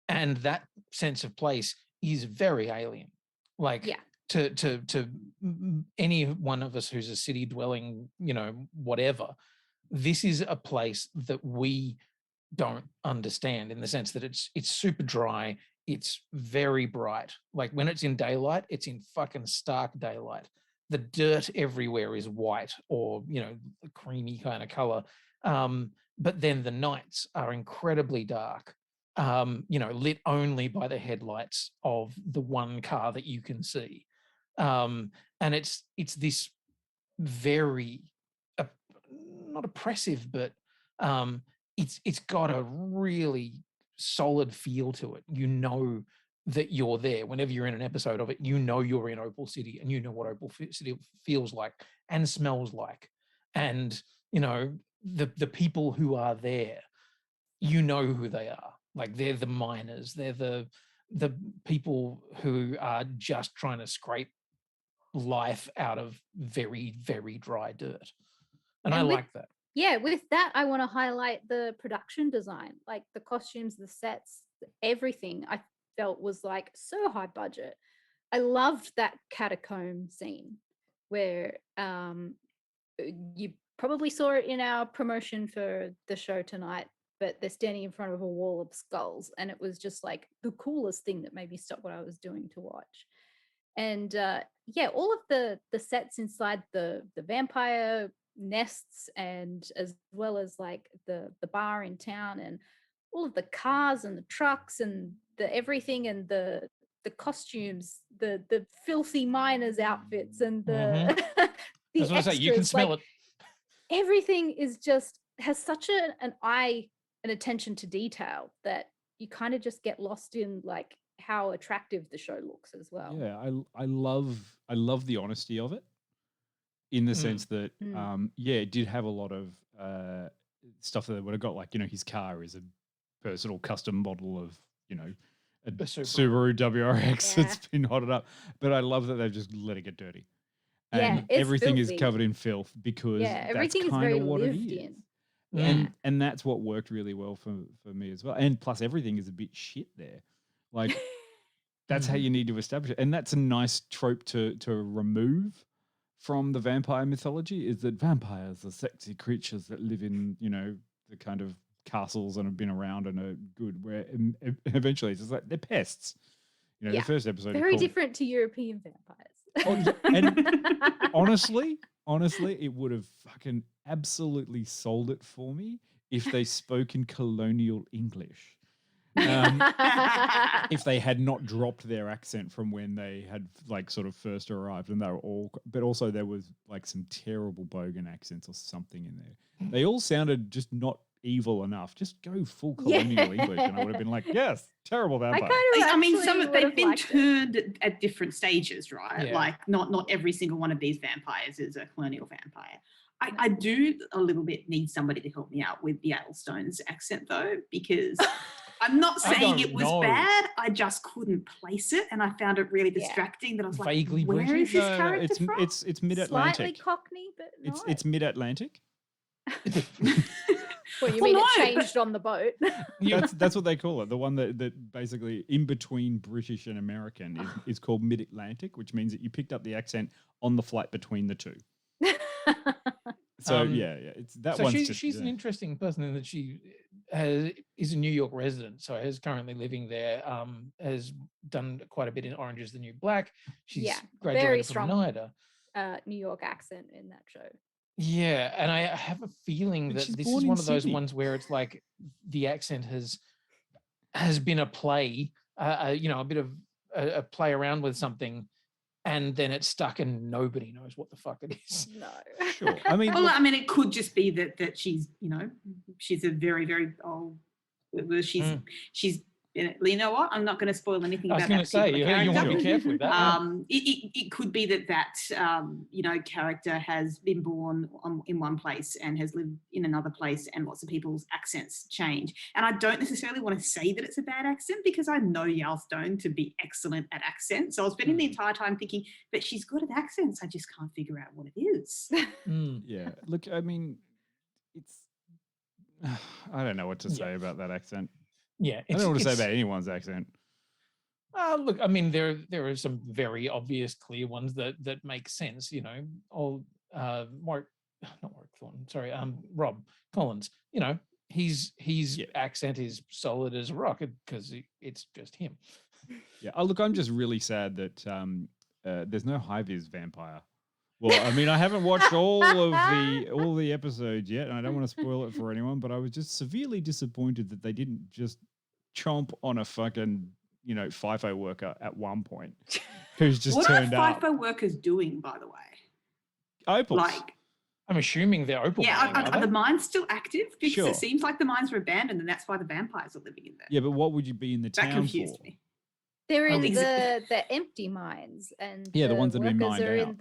Speaker 4: And that sense of place is very alien. Like to any one of us who's a city dwelling, you know, whatever, this is a place that we don't understand in the sense that it's super dry, it's very bright. Like when it's in daylight, it's in fucking stark daylight. The dirt everywhere is white or, you know, a creamy kind of color. But then the nights are incredibly dark, you know, lit only by the headlights of the one car that you can see. And it's this very not oppressive, but it's got a really solid feel to it. You know that you're there whenever you're in an episode of it. You know you're in Opal City, and you know what Opal City feels like and smells like, and you know the people who are there. You know who they are. Like they're the miners. They're the people who are just trying to scrape life out of very, very dry dirt. And I like that.
Speaker 6: Yeah, with that, I want to highlight the production design, like the costumes, the sets, everything I felt was like so high budget. I loved that catacomb scene where you probably saw it in our promotion for the show tonight, but they're standing in front of a wall of skulls. And it was just like the coolest thing that made me stop what I was doing to watch. And all of the sets inside the vampire nests, and as well as like the bar in town, and all of the cars and the trucks and the everything, and the costumes, the filthy miners outfits, and the the
Speaker 4: I was say, you can smell it.
Speaker 6: Everything is just has such an eye and attention to detail that you kind of just get lost in like how attractive the show looks as well.
Speaker 7: Yeah, I love the honesty of it, in the sense that it did have a lot of stuff that would have got, like, you know, his car is a personal custom model of, you know, a Subaru WRX that's been hotted up. But I love that they've just let it get dirty. And everything
Speaker 6: filthy.
Speaker 7: is covered in filth because
Speaker 6: everything
Speaker 7: that's
Speaker 6: is very
Speaker 7: kind of what it
Speaker 6: lived
Speaker 7: is.
Speaker 6: in.
Speaker 7: And that's what worked really well for me as well. And plus everything is a bit shit there. Like that's how you need to establish it. And that's a nice trope to remove from the vampire mythology, is that vampires are sexy creatures that live in, you know, the kind of castles and have been around and are good, where eventually it's just like they're pests. You know, the first episode
Speaker 6: very different to European vampires.
Speaker 7: And honestly, it would have fucking absolutely sold it for me if they spoke in colonial English. If they had not dropped their accent from when they had like sort of first arrived, and they were all, but also there was like some terrible bogan accents or something in there. They all sounded just not evil enough. Just go full colonial English, and I would have been like, yes, terrible vampire.
Speaker 8: I mean, some of they've been
Speaker 6: liked
Speaker 8: turned at different stages, right?
Speaker 4: Yeah.
Speaker 8: Like not every single one of these vampires is a colonial vampire. I do a little bit need somebody to help me out with the Addlestone's accent though, because I'm not saying it was bad. I just couldn't place it, and I found it really distracting. That I was like,
Speaker 4: Vaguely
Speaker 8: where
Speaker 4: British?
Speaker 8: is this character from?
Speaker 7: It's mid-Atlantic.
Speaker 6: Slightly Cockney, but not.
Speaker 7: It's mid-Atlantic.
Speaker 6: Well, you
Speaker 8: Well,
Speaker 6: mean
Speaker 8: no,
Speaker 6: it changed on the boat?
Speaker 7: That's what they call it. The one that basically in between British and American is called mid-Atlantic, which means that you picked up the accent on the flight between the two. So it's that one.
Speaker 4: So she's an interesting person in that she is a New York resident, so is currently living there. Has done quite a bit in Orange Is the New Black. She's graduated
Speaker 6: very
Speaker 4: from
Speaker 6: strong
Speaker 4: NIDA.
Speaker 6: New York accent in that show.
Speaker 4: Yeah, and I have a feeling that this is one of those ones where it's like the accent has been a play, a bit of a play around with something, and then it's stuck and nobody knows what the fuck it is.
Speaker 6: No.
Speaker 7: Sure. I mean,
Speaker 8: it could just be that she's, she's a very, very old. She's. You know what? I'm not going to spoil anything about that.
Speaker 4: I was going to say, you want to be careful with that.
Speaker 8: It could be that character has been born in one place and has lived in another place, and lots of people's accents change. And I don't necessarily want to say that it's a bad accent, because I know Yellowstone to be excellent at accents. So I was spending the entire time thinking, but she's good at accents. I just can't figure out what it is.
Speaker 7: Yeah. Look, I mean, it's. I don't know what to say about that accent.
Speaker 4: Yeah,
Speaker 7: I don't know what to say about anyone's accent.
Speaker 4: Look, I mean, there are some very obvious, clear ones that make sense. Rob Collins. His accent is solid as a rock because it's just him.
Speaker 7: Yeah. Oh, look, I'm just really sad that there's no high-vis vampire. Well, I mean, I haven't watched all the episodes yet, and I don't want to spoil it for anyone, but I was just severely disappointed that they didn't just chomp on a fucking, FIFO worker at one point who's just turned up.
Speaker 8: What are FIFO workers doing, by the way?
Speaker 7: Opals.
Speaker 4: I'm assuming they're opal.
Speaker 8: Yeah, are the mines still active? Because
Speaker 7: Sure.
Speaker 8: it seems like the mines were abandoned, and that's why the vampires are living in there.
Speaker 7: Yeah, but what would you be in the town
Speaker 8: That confused
Speaker 7: for?
Speaker 8: me.
Speaker 6: They're in the empty mines, and
Speaker 7: the ones that have been
Speaker 6: workers
Speaker 7: mined
Speaker 6: are
Speaker 7: out.
Speaker 6: in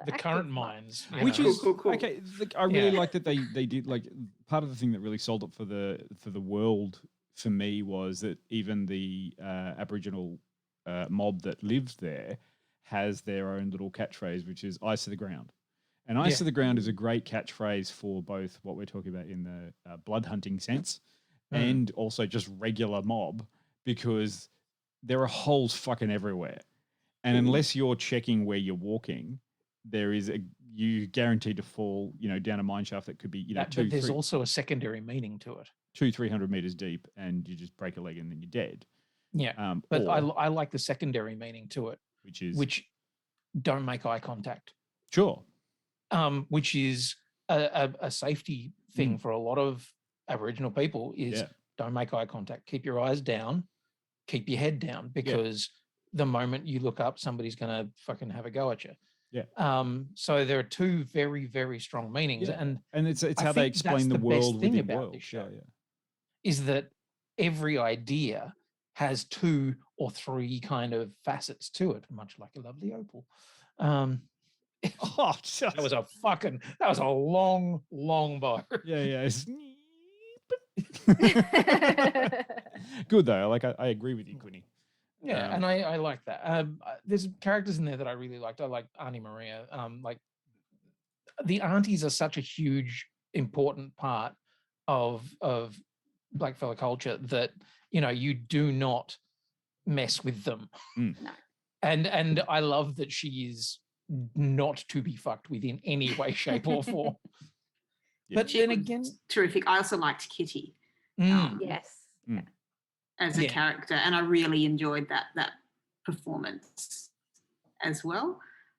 Speaker 6: the
Speaker 4: current mines,
Speaker 7: Which is
Speaker 8: cool.
Speaker 7: okay. Look, I really like that they did like part of the thing that really sold it for the world for me was that even the Aboriginal mob that lives there has their own little catchphrase, which is "Ice to the ground." And "Ice to the ground" is a great catchphrase for both what we're talking about in the blood hunting sense and also just regular mob, because there are holes fucking everywhere. And unless you're checking where you're walking, you guaranteed to fall, down a mine shaft that could be,
Speaker 4: but there's also a secondary meaning to it.
Speaker 7: 200-300 meters deep, and you just break a leg and then you're dead.
Speaker 4: Yeah. But I like the secondary meaning to it, which don't make eye contact.
Speaker 7: Sure.
Speaker 4: Which is a safety thing for a lot of Aboriginal people is don't make eye contact. Keep your eyes down. Keep your head down, because the moment you look up, somebody's going to fucking have a go at you.
Speaker 7: Yeah.
Speaker 4: So there are two very, very strong meanings, and
Speaker 7: it's how they explain the world within
Speaker 4: about
Speaker 7: world.
Speaker 4: This show is that every idea has 2 or 3 kind of facets to it, much like a lovely opal. That was a long bar.
Speaker 7: Yeah. Good though. I agree with you, Quinny.
Speaker 4: Yeah, and I like that. There's characters in there that I really liked. I like Auntie Maria. The aunties are such a huge, important part of blackfella culture that you do not mess with them.
Speaker 6: No.
Speaker 4: And I love that she is not to be fucked with in any way, shape, or form. But then again,
Speaker 8: terrific. I also liked Kitty.
Speaker 6: Yes.
Speaker 8: As a character, and I really enjoyed that performance as well.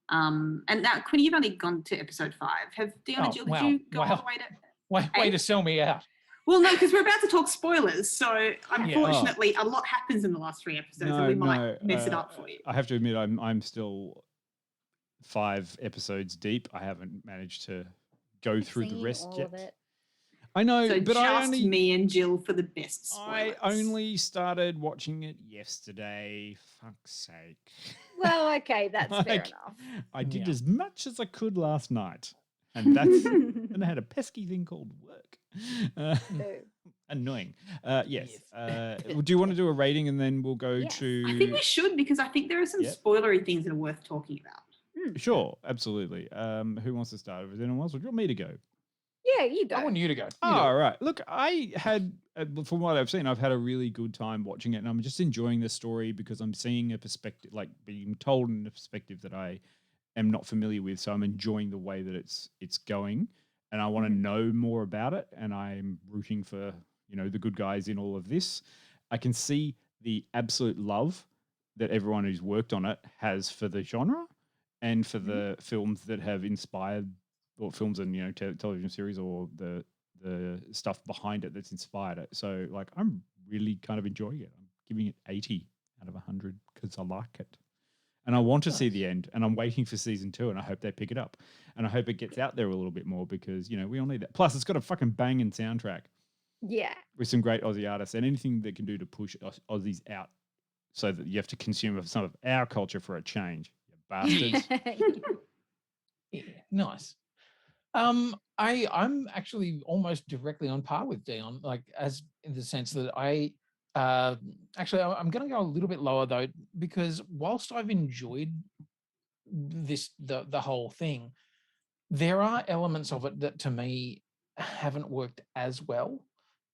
Speaker 8: And now, Quinny, you've only gone to episode 5. Have Dion and Jill, did you go all the way to
Speaker 4: way to sell me out?
Speaker 8: Well, no, because we're about to talk spoilers. So unfortunately, a lot happens in the last 3 episodes, and we might mess it up for you.
Speaker 7: I have to admit, I'm still 5 episodes deep. I haven't managed to go through the rest yet. I know,
Speaker 8: so
Speaker 7: but
Speaker 8: just me and Jill for the best spoilers.
Speaker 7: I only started watching it yesterday. Fuck's sake.
Speaker 6: Well, okay, that's fair enough.
Speaker 7: I did as much as I could last night, and and I had a pesky thing called work. Annoying. Yes. Do you want to do a rating and then we'll go to?
Speaker 8: I think we should, because I think there are some spoilery things that are worth talking about.
Speaker 7: Sure, absolutely. Who wants to start? Is anyone else? Or do you want me to go?
Speaker 6: Yeah, you go.
Speaker 4: I want you to go.
Speaker 7: All right. Look, I had, from what I've seen, I've had a really good time watching it, and I'm just enjoying the story because I'm seeing a perspective, like being told in a perspective that I am not familiar with. So I'm enjoying the way that it's going, and I want to know more about it. And I'm rooting for, the good guys in all of this. I can see the absolute love that everyone who's worked on it has for the genre and for the films that have inspired, or films and television series, or the stuff behind it that's inspired it. So I'm really kind of enjoying it. I'm giving it 80 out of 100 because I like it, and I want to see the end. And I'm waiting for season 2, and I hope they pick it up, and I hope it gets out there a little bit more because we all need that. Plus, it's got a fucking banging soundtrack.
Speaker 6: Yeah,
Speaker 7: with some great Aussie artists, and anything that can do to push Aussies out, so that you have to consume some of our culture for a change. You bastards.
Speaker 4: Yeah, nice. I'm actually almost directly on par with Dion, as in the sense that I'm going to go a little bit lower though, because whilst I've enjoyed the whole thing, there are elements of it that to me haven't worked as well.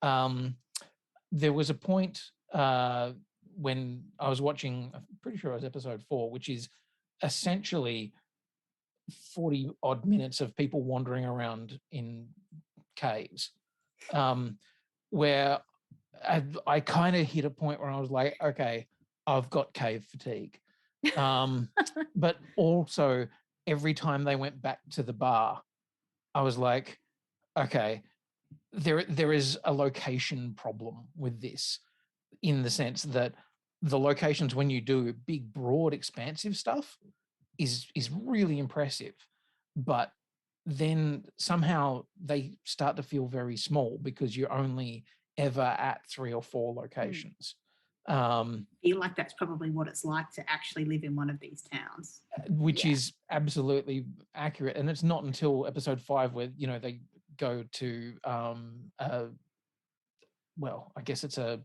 Speaker 4: There was a point when I was watching, I'm pretty sure it was episode 4, which is essentially 40 odd minutes of people wandering around in caves, where I kind of hit a point where I was like, okay, I've got cave fatigue. But also every time they went back to the bar, I was like, okay, there is a location problem with this, in the sense that the locations, when you do big, broad, expansive stuff, is really impressive, but then somehow they start to feel very small because you're only ever at 3 or 4 locations.
Speaker 8: I feel like that's probably what it's like to actually live in one of these towns,
Speaker 4: which is absolutely accurate. And it's not until episode 5 where they go to I guess it's a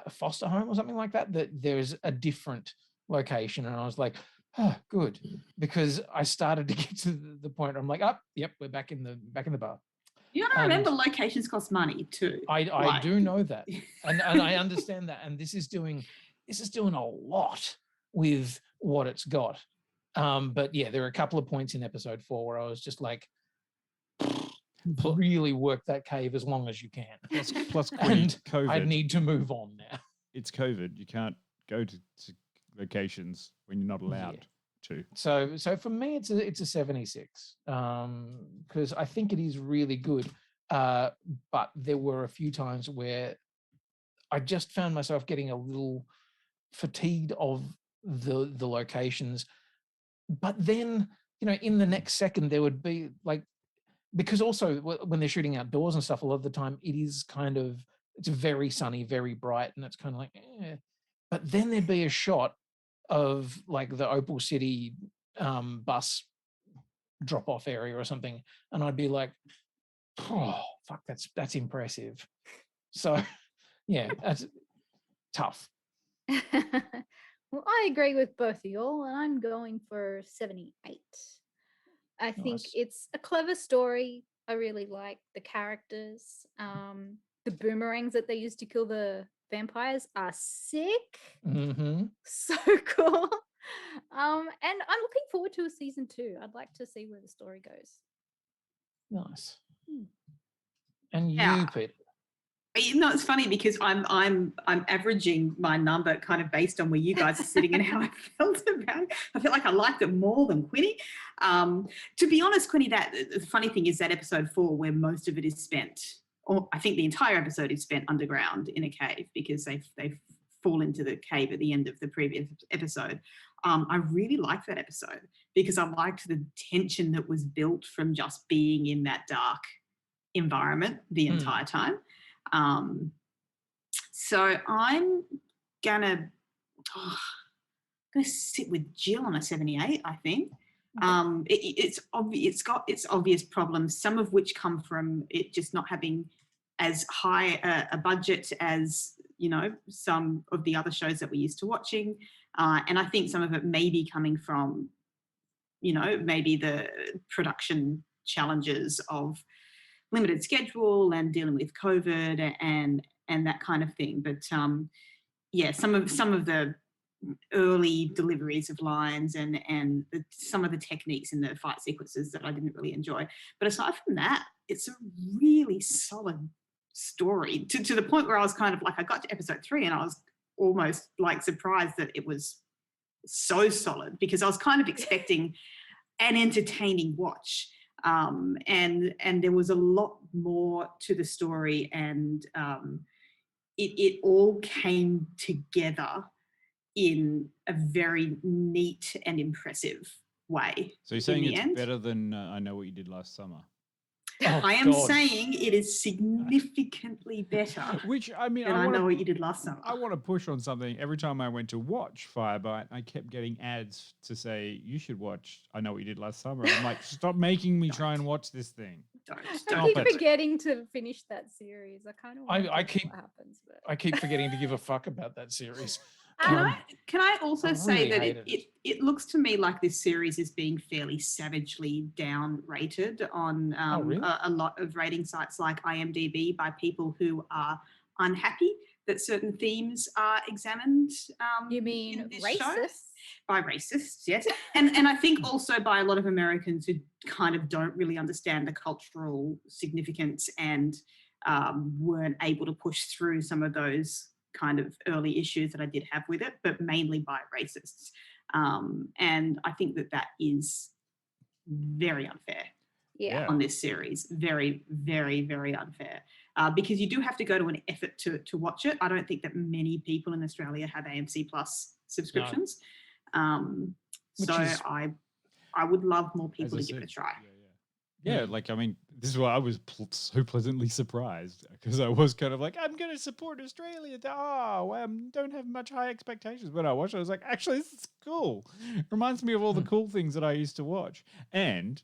Speaker 4: foster home or something like that there's a different location, and I was like, oh, good, because I started to get to the point where I'm like, yep, we're back in the bar.
Speaker 8: You got to remember, locations cost money too.
Speaker 4: I do know that, and I understand that, and this is doing a lot with what it's got. But yeah, there are a couple of points in episode 4 where I was just like, really work that cave as long as you can.
Speaker 7: Plus
Speaker 4: and
Speaker 7: COVID.
Speaker 4: I need to move on now.
Speaker 7: It's COVID. You can't go to locations when you're not allowed to.
Speaker 4: So for me, it's a 76, because I think it is really good. But there were a few times where I just found myself getting a little fatigued of the locations. But then, in the next second, there would be because also when they're shooting outdoors and stuff, a lot of the time it is it's very sunny, very bright, and it's kind of like, But then there'd be a shot of the Opal City bus drop-off area or something, and I'd be like, oh, fuck, that's impressive. So, yeah, that's tough.
Speaker 6: Well, I agree with both of y'all, and I'm going for 78. I think it's a clever story. I really like the characters. The boomerangs that they use to kill the vampires are sick.
Speaker 4: Mm-hmm.
Speaker 6: So cool. And I'm looking forward to a season 2. I'd like to see where the story goes.
Speaker 4: Nice. And you, Pete?
Speaker 8: It's funny because I'm averaging my number kind of based on where you guys are sitting and how I felt about it. I feel like I liked it more than Quinny. To be honest, Quinny, the funny thing is that episode 4, where most of it is spent or I think the entire episode is spent underground in a cave because they fall into the cave at the end of the previous episode. I really liked that episode because I liked the tension that was built from just being in that dark environment the entire time. So I'm gonna sit with Jill on a 78, I think. It's got its obvious problems, some of which come from it just not having as high a budget as, you know, some of the other shows that we're used to watching. And I think some of it may be coming from, you know, maybe the production challenges of limited schedule and dealing with COVID and that kind of thing. But yeah, some of the early deliveries of lines and some of the techniques in the fight sequences that I didn't really enjoy. But aside from that, it's a really solid story to the point where I was kind of like, I got to episode 3 and I was almost like surprised that it was so solid because I was kind of expecting an entertaining watch. And there was a lot more to the story, and it all came together in a very neat and impressive way.
Speaker 7: So you're saying it's better than I Know What You Did Last Summer?
Speaker 8: I am saying it is significantly better.
Speaker 7: Which, I mean,
Speaker 8: I Know What You Did Last Summer.
Speaker 7: I want to push on something. Every time I went to watch Firebite, I kept getting ads to say, you should watch I Know What You Did Last Summer. I'm like, stop making me try and watch this thing.
Speaker 6: I keep forgetting to finish that series. I kind of want to
Speaker 4: keep
Speaker 6: what happens. But
Speaker 4: I keep forgetting to give a fuck about that series.
Speaker 8: Can I also say
Speaker 4: really
Speaker 8: that it looks to me like this series is being fairly savagely down-rated on
Speaker 4: really?
Speaker 8: a lot of rating sites like IMDb by people who are unhappy that certain themes are examined.
Speaker 6: You mean
Speaker 8: in this
Speaker 6: racist?
Speaker 8: show. By racists, yes. And I think also by a lot of Americans who kind of don't really understand the cultural significance and weren't able to push through some of those kind of early issues that I did have with it, but mainly by racists. And I think that is very unfair on this series. Very, very, very unfair. Because you do have to go to an effort to watch it. I don't think that many people in Australia have AMC Plus subscriptions. So I would love more people to give it a try.
Speaker 7: Yeah, like, I mean, this is why I was so pleasantly surprised, because I was kind of like, I'm going to support Australia. Don't have much high expectations. When I watched it, I was like, actually, this is cool. It reminds me of all the cool things that I used to watch. And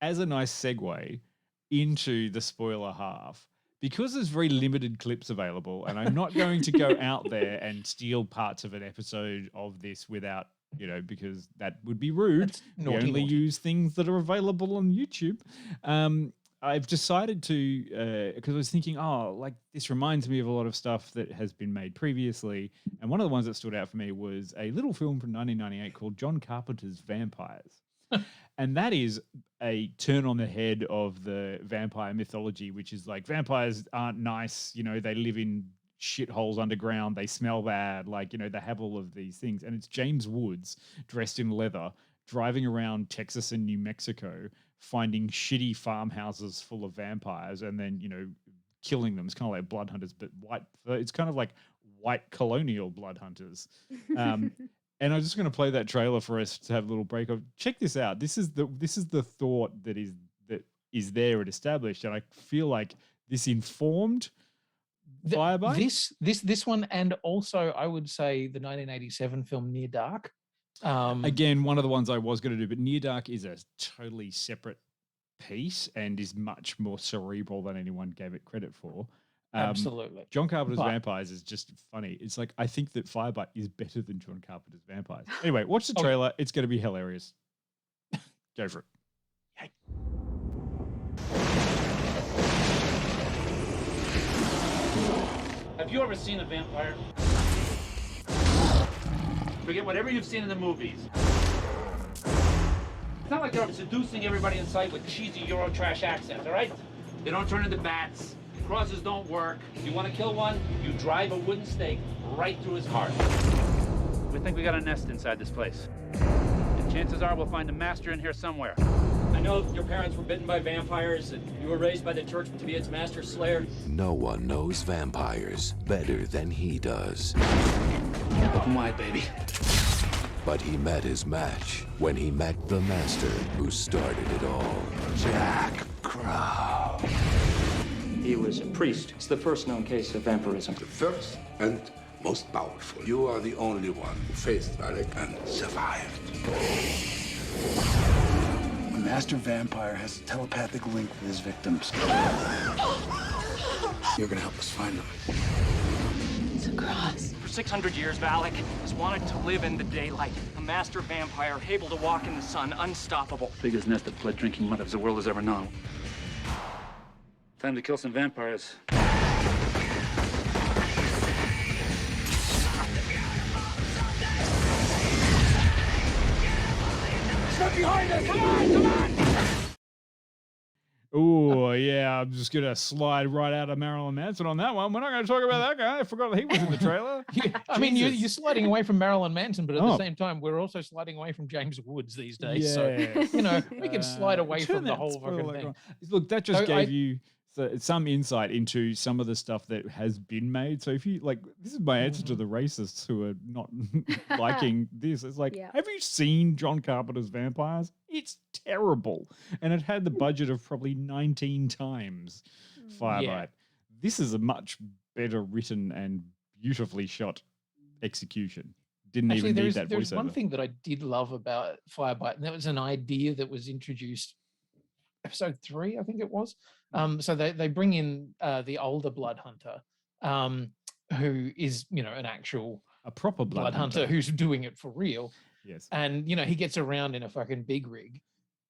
Speaker 7: as a nice segue into the spoiler half, because there's very limited clips available, and I'm not going to go out there and steal parts of an episode of this without, you know, because that would be rude. We only use things that are available on YouTube. I've decided to, because I was thinking, like, this reminds me of a lot of stuff that has been made previously. And one of the ones that stood out for me was a little film from 1998 called John Carpenter's Vampires. And that is a turn on the head of the vampire mythology, which is like, vampires aren't nice, you know, they live in shitholes underground, they smell bad, like, you know, they have all of these things. And it's James Woods dressed in leather driving around Texas and New Mexico, finding shitty farmhouses full of vampires and then, you know, killing them. It's kind of like blood hunters, but white. It's kind of like white colonial blood hunters. And I'm just going to play that trailer for us to have a little break of. Check this out. This is the thought that is there and established, and I feel like this informed Firebite.
Speaker 4: This one, and also I would say the 1987 film Near Dark.
Speaker 7: Again, one of the ones I was going to do, but Near Dark is a totally separate piece and is much more cerebral than anyone gave it credit for.
Speaker 4: Absolutely.
Speaker 7: John Carpenter's Vampires is just funny. It's like, I think that Firebite is better than John Carpenter's Vampires. Anyway, watch the trailer. It's going to be hilarious. Go for it.
Speaker 4: Yay.
Speaker 9: Have you ever seen a vampire? Forget whatever you've seen in the movies. It's not like they're seducing everybody in sight with cheesy Euro trash accents, all right? They don't turn into bats. Crosses don't work. If you want to kill one, you drive a wooden stake right through his heart. We think we got a nest inside this place. And chances are we'll find a master in here somewhere. A
Speaker 10: I know your parents were bitten by vampires and you were raised by the church to be its master slayer.
Speaker 11: No one knows vampires better than he does.
Speaker 1: Open wide, baby.
Speaker 11: But he met his match when he met the master who started it all, Jack Crow.
Speaker 10: He was a priest. It's the first known case of vampirism.
Speaker 2: The first and most powerful. You are the only one who faced Alec and survived.
Speaker 1: A master vampire has a telepathic link with his victims. You're gonna help us find them.
Speaker 3: It's a cross.
Speaker 10: For 600 years, Valak has wanted to live in the daylight. A master vampire able to walk in the sun, unstoppable.
Speaker 9: Biggest nest of blood drinking mothers the world has ever known. Time to kill some vampires.
Speaker 10: Step behind us! Come on! Come on!
Speaker 7: Oh, yeah, I'm just going to slide right out of Marilyn Manson on that one. We're not going to talk about that guy. I forgot he was in the trailer.
Speaker 4: I mean, you're sliding away from Marilyn Manson, but at the
Speaker 7: Oh.
Speaker 4: same time, we're also sliding away from James Woods these days.
Speaker 7: Yes.
Speaker 4: So, you know, we can slide away
Speaker 7: turn
Speaker 4: from the
Speaker 7: that
Speaker 4: whole
Speaker 7: spoiler
Speaker 4: fucking thing.
Speaker 7: on. Look, that just
Speaker 4: So
Speaker 7: gave you some insight into some of the stuff that has been made. So if you like, this is my answer to the racists who are not liking this. It's like, have you seen John Carpenter's Vampires? It's terrible. And it had the budget of probably 19 times Firebite.
Speaker 4: Yeah.
Speaker 7: This is a much better written and beautifully shot execution. Didn't even need that
Speaker 4: there's
Speaker 7: voiceover.
Speaker 4: one thing that I did love about Firebite, and that was an idea that was introduced episode 3, I think it was. So they bring in the older blood hunter, who is, you know, an actual
Speaker 7: a proper blood hunter
Speaker 4: who's doing it for real.
Speaker 7: Yes.
Speaker 4: And, you know, he gets around in a fucking big rig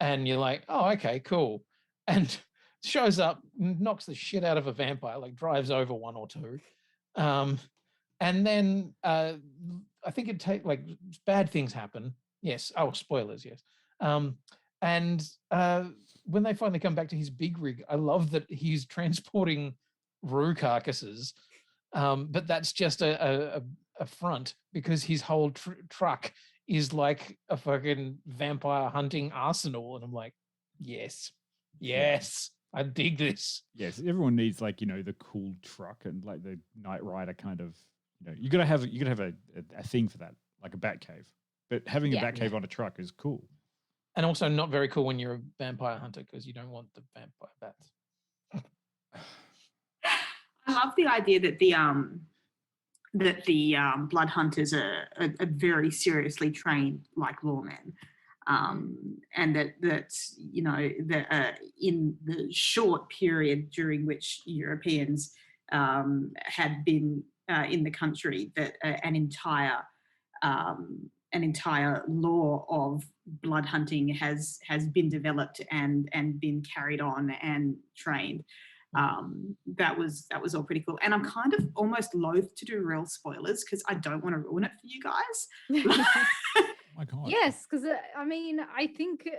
Speaker 4: and you're like, oh, okay, cool. And shows up, knocks the shit out of a vampire, like drives over one or two. And then I think it take like bad things happen. Yes. Oh, spoilers. Yes. And when they finally come back to his big rig, I love that he's transporting roo carcasses, but that's just a front because his whole truck is like a fucking vampire hunting arsenal. And I'm like, yes, I dig this.
Speaker 7: Yes, everyone needs like, you know, the cool truck and like the Knight Rider kind of, you know, you gotta have a thing for that, like a bat cave. But having a bat cave on a truck is cool.
Speaker 4: And also not very cool when you're a vampire hunter because you don't want the vampire bats.
Speaker 8: I love the idea that the blood hunters are very seriously trained like lawmen, and that you know that in the short period during which Europeans had been in the country, that an entire law of blood hunting has been developed and been carried on and trained. That was all pretty cool. And I'm kind of almost loath to do real spoilers because I don't want to ruin it for you guys.
Speaker 7: My God.
Speaker 6: Yes, because I mean, I think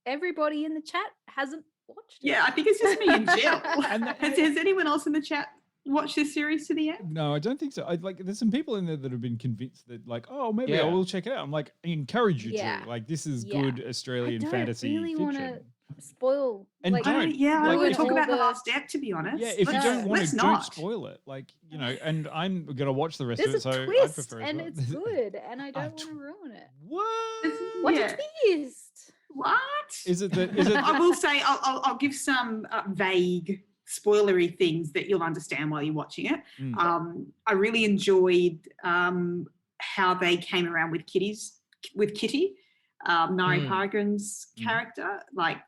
Speaker 6: everybody in the chat hasn't watched it.
Speaker 8: Yeah, I think it's just me and Jill. Has anyone else in the chat watched this series to the end?
Speaker 7: No, I don't think so. There's some people in there that have been convinced that like, oh, maybe I will check it out. I'm like, I encourage you to. Like, this is good Australian fantasy
Speaker 6: really
Speaker 7: fiction.
Speaker 6: Want to spoil.
Speaker 7: And
Speaker 6: like,
Speaker 7: don't.
Speaker 8: I don't
Speaker 7: Like,
Speaker 8: want
Speaker 7: if
Speaker 8: to talk
Speaker 7: you-
Speaker 8: about the last step, to be honest.
Speaker 7: Yeah, if you don't want
Speaker 8: let's
Speaker 7: to, don't
Speaker 8: not.
Speaker 7: spoil it. Like, you know, and I'm gonna watch the rest
Speaker 6: There's
Speaker 7: of it.
Speaker 6: a
Speaker 7: So I
Speaker 6: twist,
Speaker 7: prefer
Speaker 6: and
Speaker 7: as
Speaker 6: it's
Speaker 7: well.
Speaker 6: good, and I don't want to ruin it.
Speaker 7: What?
Speaker 6: What's
Speaker 8: Yeah.
Speaker 6: a twist?
Speaker 8: What?
Speaker 7: Is it the? Is it?
Speaker 8: I will say I'll give some vague spoilery things that you'll understand while you're watching it. I really enjoyed how they came around with Kitty, Nari Pargan's character. Like,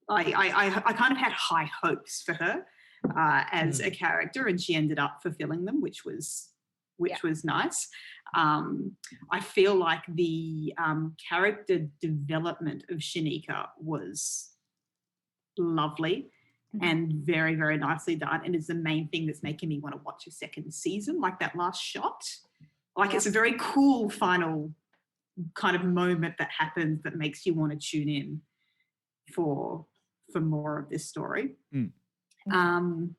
Speaker 8: I kind of had high hopes for her as a character, and she ended up fulfilling them, which was nice. I feel like the character development of Shanika was lovely and very, very nicely done, and is the main thing that's making me want to watch a second season. Like that last shot, like it's a very cool final kind of moment that happens that makes you want to tune in for more of this story.
Speaker 7: Mm.
Speaker 8: And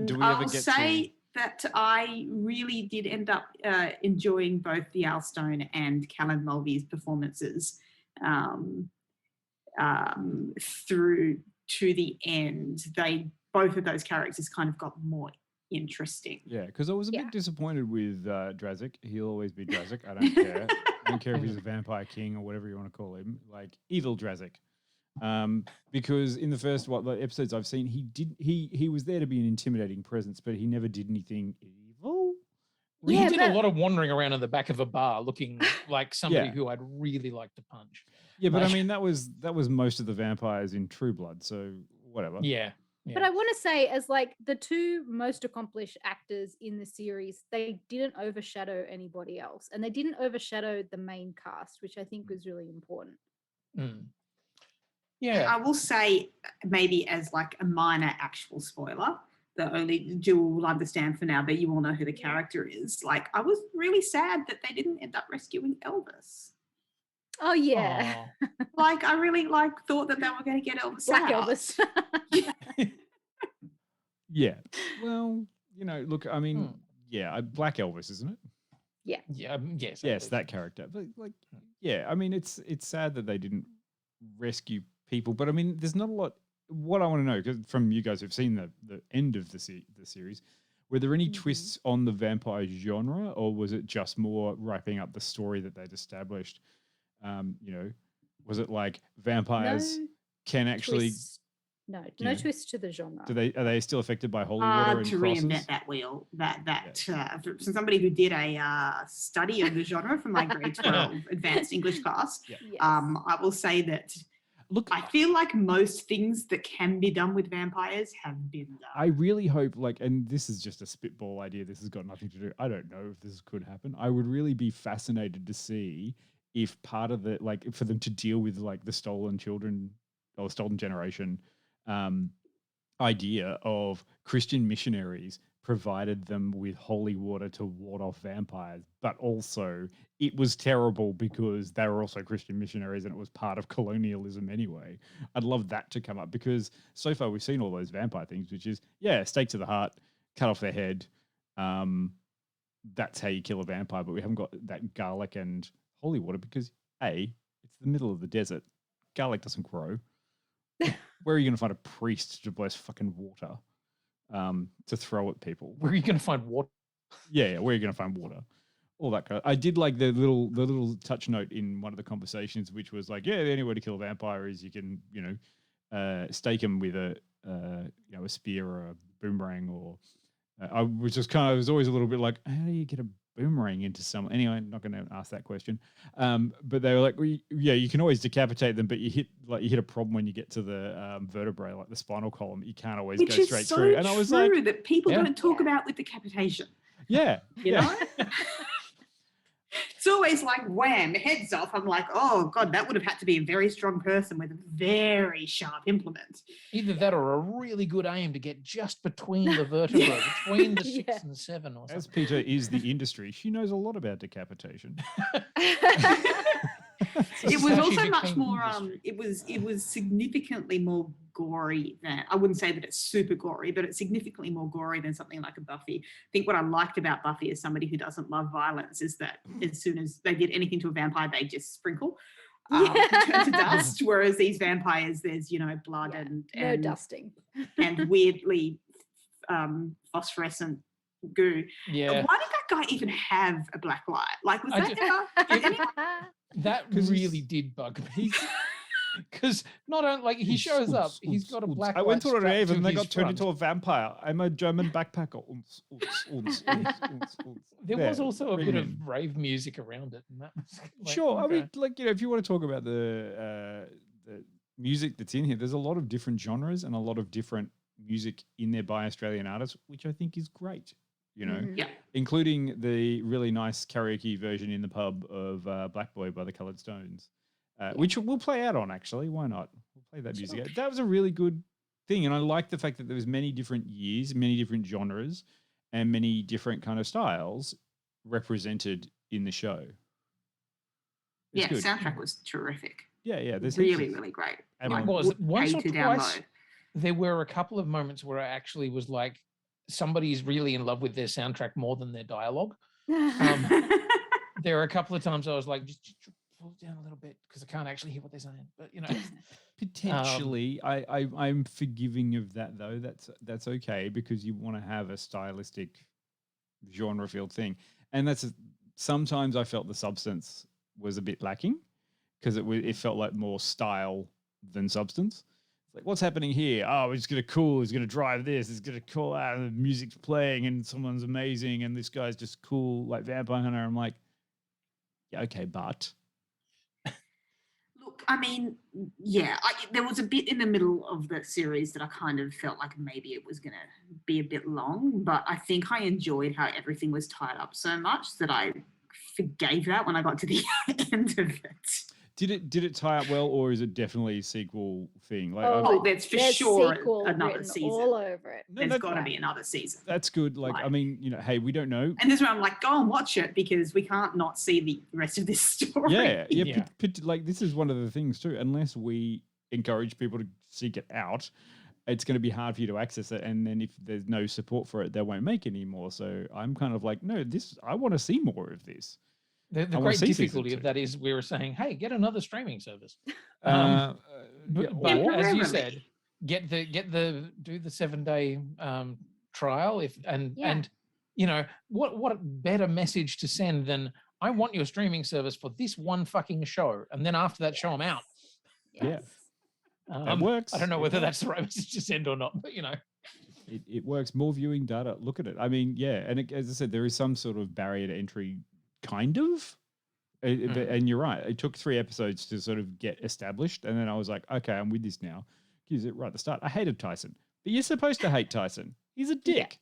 Speaker 7: do we
Speaker 8: I
Speaker 7: ever
Speaker 8: will
Speaker 7: get
Speaker 8: say that I really did end up enjoying both the Al Stone and Callan Mulvey's performances. through to the end, both of those characters kind of got more interesting.
Speaker 7: Yeah, because I was a bit disappointed with Drazik. He'll always be Drazik. I don't care. I don't care if he's a vampire king or whatever you want to call him, like evil Drazik. Because in the first the episodes I've seen, he was there to be an intimidating presence, but he never did anything evil.
Speaker 4: Well, he did a lot of wandering around in the back of a bar, looking like somebody who I'd really like to punch.
Speaker 7: Yeah, but I mean that was most of the vampires in True Blood, so whatever.
Speaker 4: Yeah.
Speaker 6: But I want to say, as like the two most accomplished actors in the series, they didn't overshadow anybody else, and they didn't overshadow the main cast, which I think was really important.
Speaker 8: Yeah, I will say maybe as like a minor actual spoiler, that only Jewel will understand for now, but you all know who the character is. Like, I was really sad that they didn't end up rescuing Elvis.
Speaker 6: Oh yeah,
Speaker 8: like I really thought that they were going to get Elvis.
Speaker 6: Black
Speaker 8: out.
Speaker 6: Elvis.
Speaker 7: Yeah. Well, look, I mean, Black Elvis, isn't it?
Speaker 6: Yeah.
Speaker 4: Yeah. Yes.
Speaker 7: Yes, that character. But I mean, it's sad that they didn't rescue people, but I mean, there's not a lot. What I want to know, because from you guys who've seen the end of the series, were there any twists on the vampire genre, or was it just more wrapping up the story that they'd established? Was it like vampires can actually
Speaker 6: no twist to the genre?
Speaker 7: Are they still affected by holy water and
Speaker 8: to
Speaker 7: crosses?
Speaker 8: reinvent that wheel. From somebody who did a study of the genre for my grade 12 advanced English class, I will say that. Look, I feel like most things that can be done with vampires have been done.
Speaker 7: I really hope, and this is just a spitball idea. This has got nothing to do. I don't know if this could happen. I would really be fascinated to see if part of the for them to deal with the stolen children or stolen generation idea of Christian missionaries provided them with holy water to ward off vampires, but also it was terrible because they were also Christian missionaries and it was part of colonialism anyway. I'd love that to come up, because so far we've seen all those vampire things, which is, stake to the heart, cut off their head. That's how you kill a vampire, but we haven't got that garlic and holy water because it's the middle of the desert. Garlic doesn't grow. Where are you going to find a priest to bless fucking water? To throw at people.
Speaker 4: Where are you going to find water?
Speaker 7: Yeah, where are you going to find water? All that kind of. I did like the little touch note in one of the conversations, which was like, the only way to kill a vampire is you can, stake him with a spear or a boomerang, or I was always a little bit like, how do you get a boomerang into someone? Anyway, I'm not going to ask that question. But they were like, you can always decapitate them, but you hit a problem when you get to the vertebrae, like the spinal column. You can't always go straight through. And I was like,
Speaker 8: that people don't talk about with decapitation.
Speaker 7: Yeah,
Speaker 8: you know. It's always like wham, heads off. I'm like, oh God, that would have had to be a very strong person with a very sharp implement.
Speaker 4: Either that or a really good aim to get just between the vertebrae, between the 6 and 7 or something.
Speaker 7: As Peta is the industry, she knows a lot about decapitation.
Speaker 8: It was also much more it was significantly more gory than, I wouldn't say that it's super gory, but it's significantly more gory than something like a Buffy. I think what I liked about Buffy as somebody who doesn't love violence is that as soon as they did anything to a vampire, they just sprinkle turn to dust, whereas these vampires, there's blood and
Speaker 6: no dusting
Speaker 8: and weirdly phosphorescent goo.
Speaker 4: Yeah.
Speaker 8: Why did that guy even have a black light? Like, was
Speaker 4: that really did bug me. Because not only he shows up, he's got a black light.
Speaker 7: I went to a rave and they got turned
Speaker 4: front.
Speaker 7: into a vampire. I'm a German backpacker.
Speaker 4: There was also a bit of rave music around it, and that was
Speaker 7: sure. Okay. I mean, if you want to talk about the music that's in here, there's a lot of different genres and a lot of different music in there by Australian artists, which I think is great. Including the really nice karaoke version in the pub of Black Boy by the Coloured Stones, which we'll play out on, actually. Why not? We'll play that music out. That was a really good thing, and I like the fact that there was many different years, many different genres, and many different kind of styles represented in the show.
Speaker 8: The soundtrack was terrific.
Speaker 7: Yeah. There's
Speaker 8: really great.
Speaker 4: It was. Once or twice, there were a couple of moments where I actually was like, somebody's really in love with their soundtrack more than their dialogue. There are a couple of times I was like, just pull it down a little bit because I can't actually hear what they're saying. But
Speaker 7: Potentially, I'm forgiving of that though. That's okay because you want to have a stylistic genre field thing, and sometimes I felt the substance was a bit lacking because it felt like more style than substance. It's like, what's happening here? Oh, he's gonna drive this. He's gonna call out, and the music's playing, and someone's amazing, and this guy's just cool, like vampire hunter. I'm like, yeah, okay, but.
Speaker 8: Look, I mean, yeah, there was a bit in the middle of the series that I kind of felt like maybe it was going to be a bit long, but I think I enjoyed how everything was tied up so much that I forgave that when I got to the end of it.
Speaker 7: Did it tie up well, or is it definitely a sequel thing? Like,
Speaker 8: there's sure
Speaker 6: sequel
Speaker 8: another
Speaker 6: written
Speaker 8: season.
Speaker 6: all over it.
Speaker 8: There's got to be another season.
Speaker 7: That's good. Like, I mean, hey, we don't know.
Speaker 8: And this is where I'm like, go and watch it because we can't not see the rest of this story.
Speaker 7: Yeah. Like, this is one of the things too. Unless we encourage people to seek it out, it's going to be hard for you to access it. And then if there's no support for it, they won't make any more. So I'm kind of like, no, I want to see more of this.
Speaker 4: The great difficulty of that is we were saying, hey, get another streaming service. But as you said, do the 7-day trial and you know what better message to send than I want your streaming service for this one fucking show, and then after that show I'm out.
Speaker 7: Yeah, that works.
Speaker 4: I don't know whether that's the right message to send or not, but you know.
Speaker 7: It works. More viewing data. Look at it. I mean, yeah, and as I said, there is some sort of barrier to entry. Kind of. And you're right. It took 3 episodes to sort of get established. And then I was like, okay, I'm with this now. Because right at the start, I hated Tyson. But you're supposed to hate Tyson. He's a dick.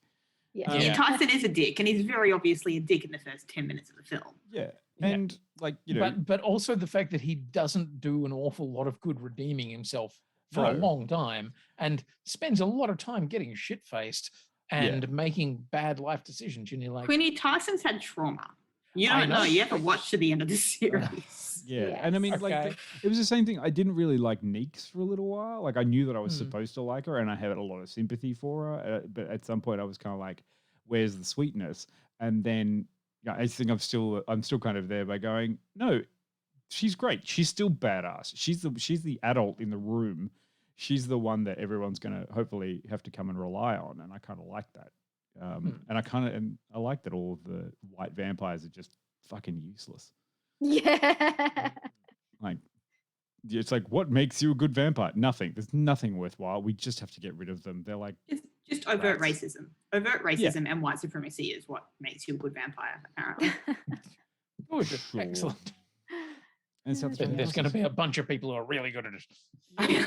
Speaker 8: Yeah. Tyson is a dick. And he's very obviously a dick in the first 10 minutes of the film.
Speaker 7: Yeah. And like, you know.
Speaker 4: But also the fact that he doesn't do an awful lot of good redeeming himself for a long time and spends a lot of time getting shit-faced and making bad life decisions. And you're like,
Speaker 8: Quinny, Tyson's had trauma. You don't know. You have to watch to the end of the series.
Speaker 7: Yeah. And I mean, like, it was the same thing. I didn't really like Neeks for a little while. Like, I knew that I was supposed to like her and I had a lot of sympathy for her. But at some point I was kind of like, where's the sweetness? And then I think I'm still kind of there by going, no, she's great. She's still badass. She's the adult in the room. She's the one that everyone's going to hopefully have to come and rely on. And I kind of like that. And I like that all of the white vampires are just fucking useless.
Speaker 6: Yeah.
Speaker 7: Like, it's like, what makes you a good vampire? Nothing. There's nothing worthwhile. We just have to get rid of them. They're like
Speaker 8: just overt racism. Overt racism and white supremacy is what makes you a good vampire, apparently.
Speaker 4: Sure. Excellent.
Speaker 7: And
Speaker 4: there's going to be a bunch of people who are really good at it.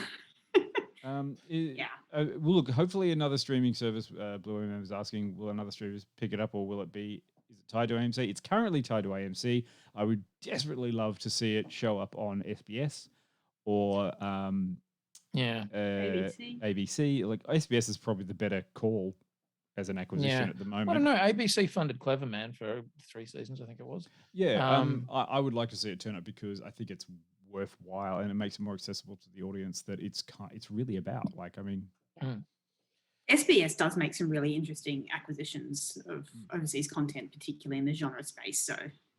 Speaker 7: Well, look, hopefully another streaming service, Blue M was asking, will another streamers pick it up or will it be, is it tied to AMC? It's currently tied to AMC. I would desperately love to see it show up on SBS or ABC. Like, SBS is probably the better call as an acquisition at the moment.
Speaker 4: I don't know. ABC funded Clever Man for 3 seasons, I think it was.
Speaker 7: Yeah, I would like to see it turn up because I think it's worthwhile and it makes it more accessible to the audience that it's really about. Like, I mean,
Speaker 8: SBS does make some really interesting acquisitions of overseas content, particularly in the genre space. So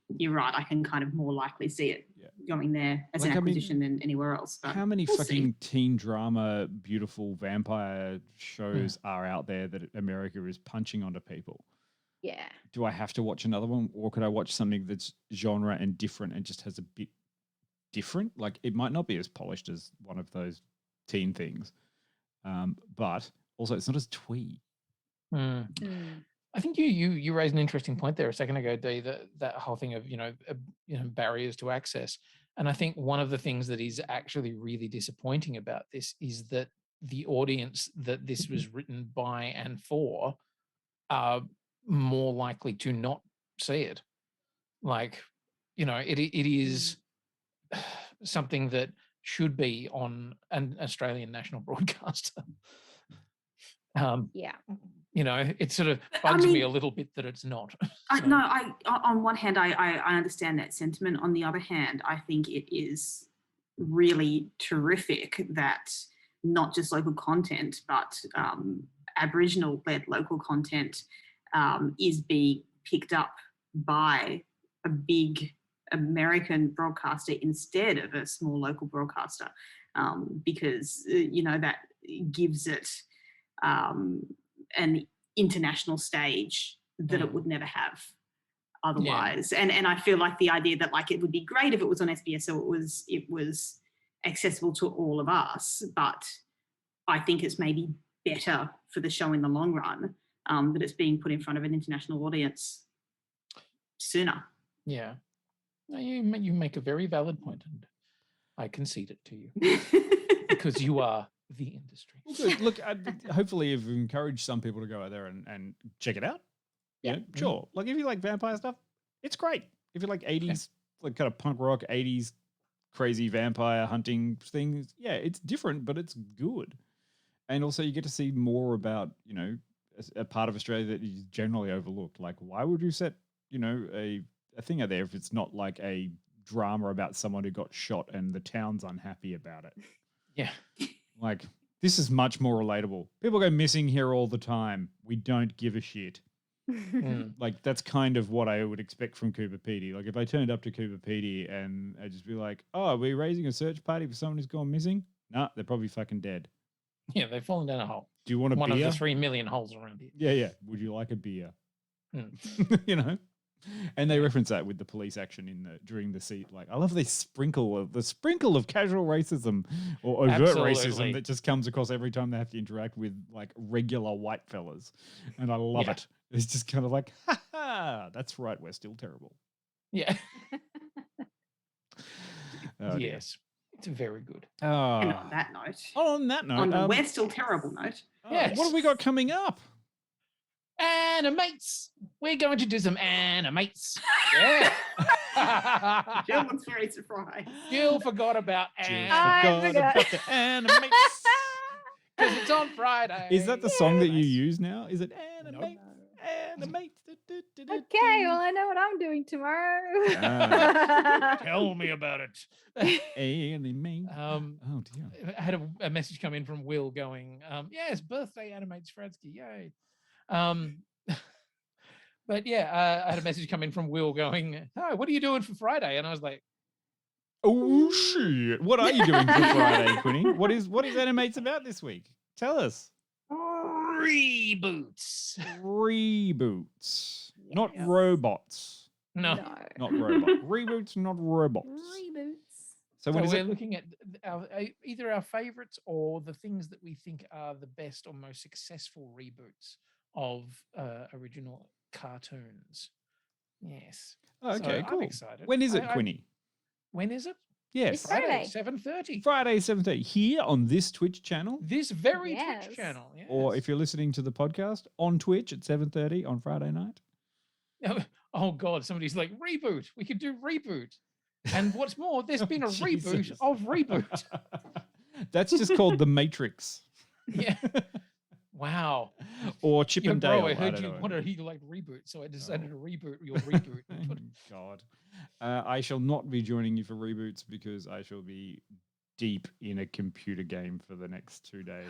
Speaker 8: you're right, I can kind of more likely see it going there as an acquisition than anywhere else. But
Speaker 7: how many fucking teen drama, beautiful vampire shows are out there that America is punching onto people?
Speaker 6: Yeah.
Speaker 7: Do I have to watch another one, or could I watch something that's genre and different and just has a bit different? Like, it might not be as polished as one of those teen things, but also it's not as twee.
Speaker 4: I think you raised an interesting point there a second ago, Dee, that whole thing of barriers to access. And I think one of the things that is actually really disappointing about this is that the audience that this was written by and for are more likely to not see it. Like, it is something that should be on an Australian national broadcaster. It sort of bugs me a little bit that it's not.
Speaker 8: On one hand, I understand that sentiment. On the other hand, I think it is really terrific that not just local content, but Aboriginal-led local content is being picked up by a big American broadcaster instead of a small local broadcaster. because that gives it an international stage that it would never have otherwise. And I feel like the idea that like it would be great if it was on SBS, so it was accessible to all of us, but I think it's maybe better for the show in the long run that it's being put in front of an international audience sooner.
Speaker 4: Yeah. No, you make a very valid point, and I concede it to you because you are the industry.
Speaker 7: Well, good. Look, hopefully you've encouraged some people to go out there and check it out. Yeah, sure. Like if you like vampire stuff, it's great. If you like 80s, like kind of punk rock 80s crazy vampire hunting things, yeah, it's different, but it's good. And also you get to see more about, a part of Australia that is generally overlooked. Like why would you set, a thing out there if it's not like a drama about someone who got shot and the town's unhappy about it?
Speaker 4: Yeah.
Speaker 7: Like this is much more relatable. People go missing here all the time. We don't give a shit. Like that's kind of what I would expect from Cooper Pedy. Like if I turned up to Cooper Pedy and I'd just be like, "Oh, are we raising a search party for someone who's gone missing?" Nah, they're probably fucking dead.
Speaker 4: Yeah, they've fallen down a hole.
Speaker 7: Do you want a
Speaker 4: One
Speaker 7: beer?
Speaker 4: of the 3 million holes around here.
Speaker 7: Yeah. Would you like a beer? And they reference that with the police action during the seat. Like I love the sprinkle of casual racism or overt racism that just comes across every time they have to interact with like regular white fellas, and I love it. It's just kind of like, ha, that's right, we're still terrible.
Speaker 4: Yeah.
Speaker 7: Yes.
Speaker 4: It's very good.
Speaker 8: And on that note.
Speaker 7: On that note.
Speaker 8: On the we're still terrible note.
Speaker 7: Yes. What have we got coming up?
Speaker 4: Animates. We're going to do some animates. Yeah.
Speaker 8: Jill was very surprised.
Speaker 4: Jill forgot about
Speaker 7: the animates.
Speaker 4: Because it's on Friday.
Speaker 7: Is that the song that you use now? Is it animate? Animate.
Speaker 6: Okay, well, I know what I'm doing tomorrow.
Speaker 4: Tell me about it.
Speaker 7: Animate.
Speaker 4: Oh dear. I had a message come in from Will going, yes, birthday animates Fradsky, yay. But yeah, I had a message come in from Will going, "Hi, what are you doing for Friday?" And I was like,
Speaker 7: "Oh shit! What are you doing for Friday, Quinny? What is Animates about this week? Tell us."
Speaker 4: Reboots.
Speaker 7: Not robots.
Speaker 4: No.
Speaker 7: Not robots. Reboots, not robots. So
Speaker 4: we're looking at either our favorites or the things that we think are the best or most successful reboots of original cartoons. Yes.
Speaker 7: Okay,
Speaker 4: so
Speaker 7: cool.
Speaker 4: I'm excited.
Speaker 7: When is it, Quinny?
Speaker 4: When is it?
Speaker 7: Yes.
Speaker 6: It's Friday.
Speaker 4: 7:30.
Speaker 7: Friday, 7:30. Here on this Twitch channel.
Speaker 4: This very Twitch channel. Yes.
Speaker 7: Or if you're listening to the podcast on Twitch at 7:30 on Friday night.
Speaker 4: Oh God, somebody's like, reboot. We could do reboot. And what's more, there's been a reboot of Reboot.
Speaker 7: That's just called The Matrix.
Speaker 4: Yeah. Wow.
Speaker 7: Or Chip and Dale.
Speaker 4: Bro, I heard you wanted to like reboot, so I decided to reboot your reboot.
Speaker 7: God. I shall not be joining you for reboots because I shall be deep in a computer game for the next 2 days.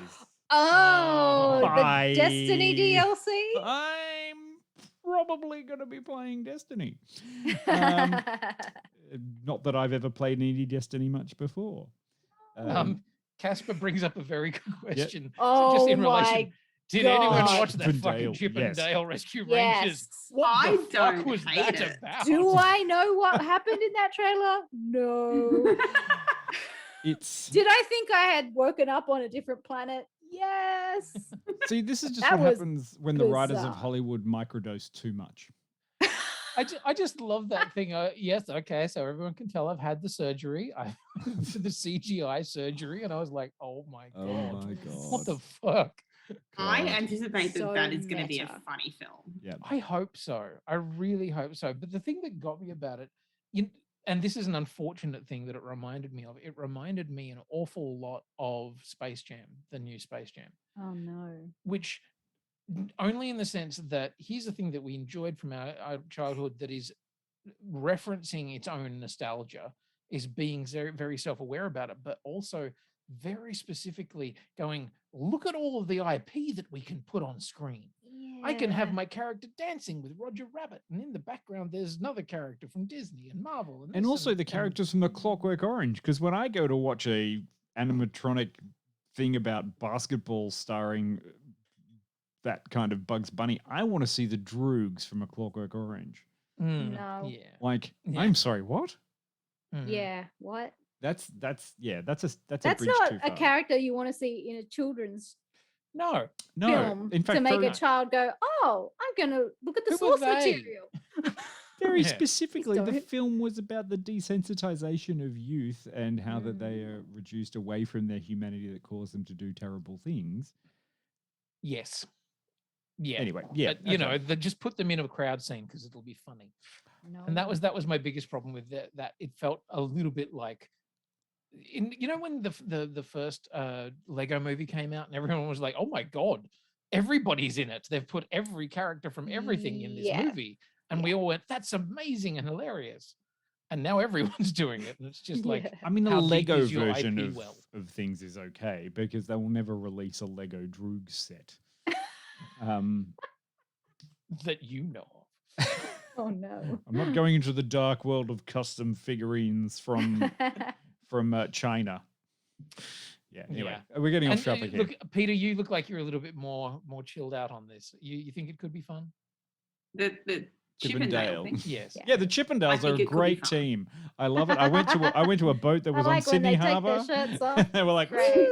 Speaker 6: Oh, the Destiny DLC?
Speaker 7: I'm probably going to be playing Destiny. Not that I've ever played any Destiny much before.
Speaker 4: Casper brings up a very good question.
Speaker 6: Yep. Oh,
Speaker 4: just in relation. Did anyone watch that
Speaker 7: Dale,
Speaker 4: fucking Chip and Dale Rescue
Speaker 6: Yes.
Speaker 4: Rangers?
Speaker 8: I
Speaker 4: What the fuck
Speaker 8: don't
Speaker 4: was
Speaker 8: hate
Speaker 4: that
Speaker 8: it.
Speaker 4: about?
Speaker 6: Do I know what happened in that trailer? No. Did I think I had woken up on a different planet? Yes.
Speaker 7: See, this is just
Speaker 6: That
Speaker 7: what
Speaker 6: was
Speaker 7: happens when the writers of
Speaker 6: bizarre.
Speaker 7: Hollywood microdose too much.
Speaker 4: I just love that thing. Yes, okay, so everyone can tell I've had the surgery, the CGI surgery, and I was like, oh my god,
Speaker 7: Oh my God.
Speaker 4: what the fuck?
Speaker 8: I anticipate
Speaker 6: So
Speaker 8: that is going to be a
Speaker 6: meta.
Speaker 8: funny film.
Speaker 7: Yeah.
Speaker 4: I hope so. I really hope so. But the thing that got me about it, and this is an unfortunate thing that it reminded me of. It reminded me an awful lot of Space Jam, the new Space Jam.
Speaker 6: Oh no.
Speaker 4: Which only in the sense that here's the thing that we enjoyed from our childhood that is referencing its own nostalgia, is being very, very self-aware about it, but also very specifically going, look at all of the IP that we can put on screen. I can have my character dancing with Roger Rabbit, and in the background there's another character from Disney and Marvel.
Speaker 7: And also the characters from the Clockwork Orange, because when I go to watch a animatronic thing about basketball starring that kind of Bugs Bunny. I want to see the Droogs from A Clockwork Orange.
Speaker 6: No.
Speaker 4: Yeah.
Speaker 7: Like,
Speaker 4: Yeah.
Speaker 7: I'm sorry, what?
Speaker 6: Yeah. What?
Speaker 7: That's a bridge
Speaker 6: That's
Speaker 7: too
Speaker 6: not
Speaker 7: far.
Speaker 6: a character you want to see in a children's
Speaker 4: No.
Speaker 6: film
Speaker 7: in fact,
Speaker 6: to make
Speaker 7: for-
Speaker 6: a child go, oh, I'm going to look at the
Speaker 4: Who are
Speaker 6: source
Speaker 4: they?
Speaker 6: material.
Speaker 7: Very
Speaker 4: Yeah.
Speaker 7: specifically, the
Speaker 6: don't.
Speaker 7: film was about the desensitization of youth and how that they are reduced away from their humanity that caused them to do terrible things.
Speaker 4: Yes. Yeah.
Speaker 7: Anyway, yeah,
Speaker 4: But, you
Speaker 7: okay.
Speaker 4: know, just put them in a crowd scene because it'll be funny.
Speaker 6: No.
Speaker 4: And that was my biggest problem with that it felt a little bit like when the first Lego movie came out and everyone was like, oh my god, everybody's in it, they've put every character from everything in this movie, and we all went, that's amazing and hilarious, and now everyone's doing it, and it's just like,
Speaker 7: I mean, the
Speaker 4: how deep
Speaker 7: Lego
Speaker 4: is your
Speaker 7: version
Speaker 4: IP
Speaker 7: of,
Speaker 4: well?
Speaker 7: of things is okay because they will never release a Lego Droog set.
Speaker 4: That you know of.
Speaker 6: Oh no.
Speaker 7: I'm not going into the dark world of custom figurines from China. Yeah. Anyway, we're getting off topic here.
Speaker 4: Look, Peter, you look like you're a little bit more chilled out on this. You think it could be fun?
Speaker 8: The Chippendale thing?
Speaker 4: Yes.
Speaker 7: Yeah, the Chippendales are a great team. I love it. I went to a boat that
Speaker 6: I
Speaker 7: was
Speaker 6: like
Speaker 7: on
Speaker 6: when
Speaker 7: Sydney
Speaker 6: they take
Speaker 7: Harbour.
Speaker 6: their shirts off.
Speaker 7: They were like,
Speaker 6: Great.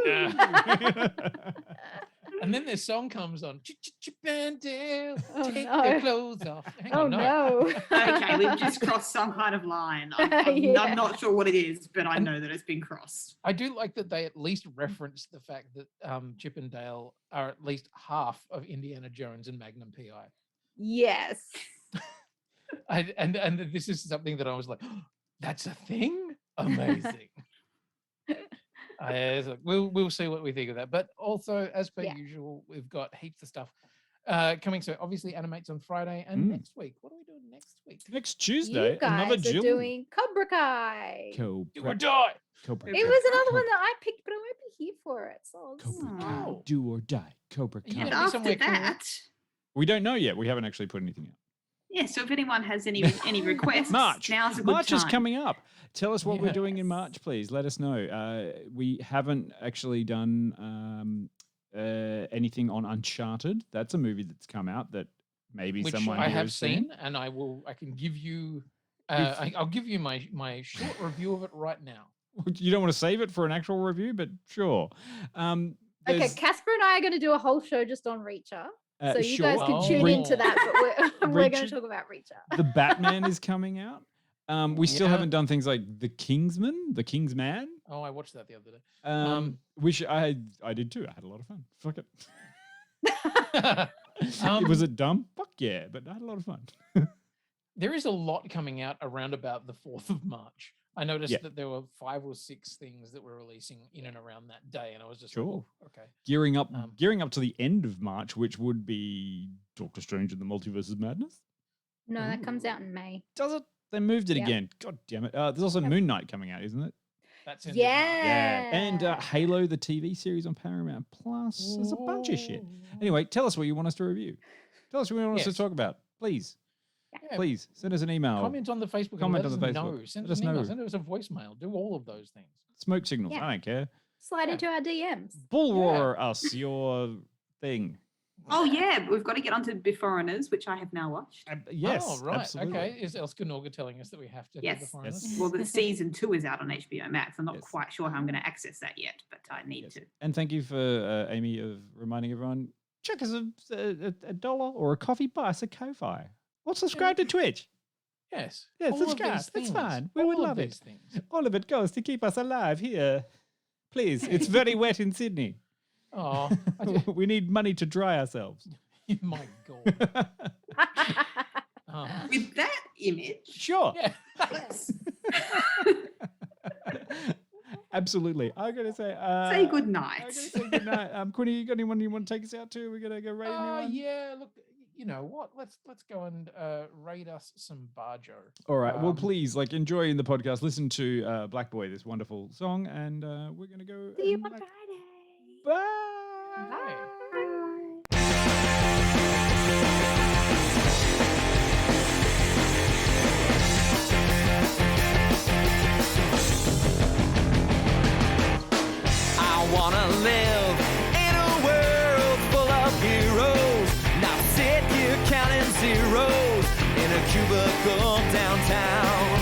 Speaker 4: And then their song comes on. Chippendale,
Speaker 6: Oh,
Speaker 4: take
Speaker 6: no.
Speaker 4: their clothes off. Hang
Speaker 6: Oh
Speaker 4: on,
Speaker 6: no.
Speaker 8: Okay, we've just crossed some kind of line. I'm
Speaker 6: Yeah.
Speaker 8: not sure what it is, but I know that it's been crossed.
Speaker 4: I do like that they at least reference the fact that Chippendale are at least half of Indiana Jones and Magnum PI.
Speaker 6: Yes.
Speaker 4: And this is something that I was like, oh, that's a thing? Amazing. So we'll see what we think of that. But also, as per usual, we've got heaps of stuff coming. So obviously, Animates on Friday and next week. What are we doing next week?
Speaker 7: Next Tuesday,
Speaker 6: You guys
Speaker 7: another
Speaker 6: are
Speaker 7: Jill.
Speaker 6: doing Cobra Kai.
Speaker 4: Do or die.
Speaker 7: Cobra
Speaker 6: It was another one that I picked, but I won't be here for it. So
Speaker 7: Kai. Do or die. Cobra Kai.
Speaker 4: Yeah,
Speaker 8: But after that,
Speaker 7: We don't know yet. We haven't actually put anything out.
Speaker 8: yeah. So if anyone has any requests,
Speaker 7: March.
Speaker 8: now's a good
Speaker 7: March
Speaker 8: time.
Speaker 7: is coming up. Tell us what we're doing in March, please. Let us know. We haven't actually done anything on Uncharted. That's a movie that's come out that maybe
Speaker 4: Which
Speaker 7: someone
Speaker 4: I
Speaker 7: here
Speaker 4: have
Speaker 7: has
Speaker 4: seen, and I can give you. I'll give you my short review of it right now.
Speaker 7: You don't want to save it for an actual review, but sure.
Speaker 6: Okay,
Speaker 7: there's-
Speaker 6: Casper and I are going to do a whole show just on Reacher. So you
Speaker 7: sure.
Speaker 6: guys can tune into that, but we're going
Speaker 7: Reacher-
Speaker 6: to talk about Reacher.
Speaker 7: The Batman is coming out. We still
Speaker 4: Yeah.
Speaker 7: haven't done things like The Kingsman.
Speaker 4: Oh, I watched that the other day.
Speaker 7: Which I did too. I had a lot of fun. Fuck it. Was it dumb? Fuck yeah, but I had a lot of fun.
Speaker 4: There is a lot coming out around about the 4th of March. I noticed that there were 5 or 6 things that were releasing in and around that day, and I was just like,
Speaker 7: Sure.
Speaker 4: "Oh, okay.
Speaker 7: Gearing up to the end of March, which would be Doctor Strange and the Multiverse of Madness.
Speaker 6: No, that comes out in May.
Speaker 7: Does it? They moved it
Speaker 6: Yep.
Speaker 7: again. God damn it. There's also Moon Knight coming out, isn't it?
Speaker 4: That's in
Speaker 6: Yeah.
Speaker 7: And Halo, the TV series on Paramount Plus. There's a bunch of shit. Anyway, tell us what you want us to review. Tell us what you want us to
Speaker 4: Yes.
Speaker 7: talk about. Please.
Speaker 4: Yeah.
Speaker 7: Please send us an email.
Speaker 4: Comment on the Facebook.
Speaker 7: Comment
Speaker 4: and
Speaker 7: on
Speaker 4: let
Speaker 7: the
Speaker 4: us
Speaker 7: Facebook.
Speaker 4: know. Send
Speaker 7: Let
Speaker 4: us
Speaker 7: us
Speaker 4: an email.
Speaker 7: know.
Speaker 4: Send us a voicemail. Do all of those things.
Speaker 7: Smoke signals.
Speaker 6: Yeah.
Speaker 7: I don't care.
Speaker 6: Slide into our DMs.
Speaker 7: Bull roar us your thing.
Speaker 8: Oh yeah, we've got to get onto Beforeigners, which I have now watched.
Speaker 7: Yes.
Speaker 4: Oh, right.
Speaker 7: Absolutely.
Speaker 4: Okay. Is Elska Norga telling us that we have to have the
Speaker 8: Yes.
Speaker 4: foreigners?
Speaker 8: Well, the season 2 is out on HBO Max. I'm not quite sure how I'm going to access that yet, but I need to.
Speaker 7: And thank you for Amy of reminding everyone. Check us a dollar or a coffee. Buy us a Ko-Fi. Or subscribe to Twitch.
Speaker 4: Yes.
Speaker 7: Yeah,
Speaker 4: All of
Speaker 7: subscribe.
Speaker 4: these
Speaker 7: That's
Speaker 4: things.
Speaker 7: fine. We
Speaker 4: All
Speaker 7: would
Speaker 4: of
Speaker 7: love
Speaker 4: these
Speaker 7: it.
Speaker 4: things.
Speaker 7: All of it goes to keep us alive here. Please, it's very wet in Sydney.
Speaker 4: Oh,
Speaker 7: We need money to dry ourselves.
Speaker 4: my God.
Speaker 8: With that image.
Speaker 7: Sure.
Speaker 4: Yeah.
Speaker 7: Absolutely. I'm going to say...
Speaker 8: Say good night.
Speaker 7: I'm going to say good night. Quinny, you got anyone you want to take us out to? We're going to go rate anyone?
Speaker 4: Yeah. Look, you know what? Let's go and raid us some Barjo.
Speaker 7: All right. Well, please, enjoy in the podcast. Listen to Black Boy, this wonderful song, and we're going to go...
Speaker 6: See you on Friday.
Speaker 7: Bye.
Speaker 4: Bye.
Speaker 12: cubicle downtown.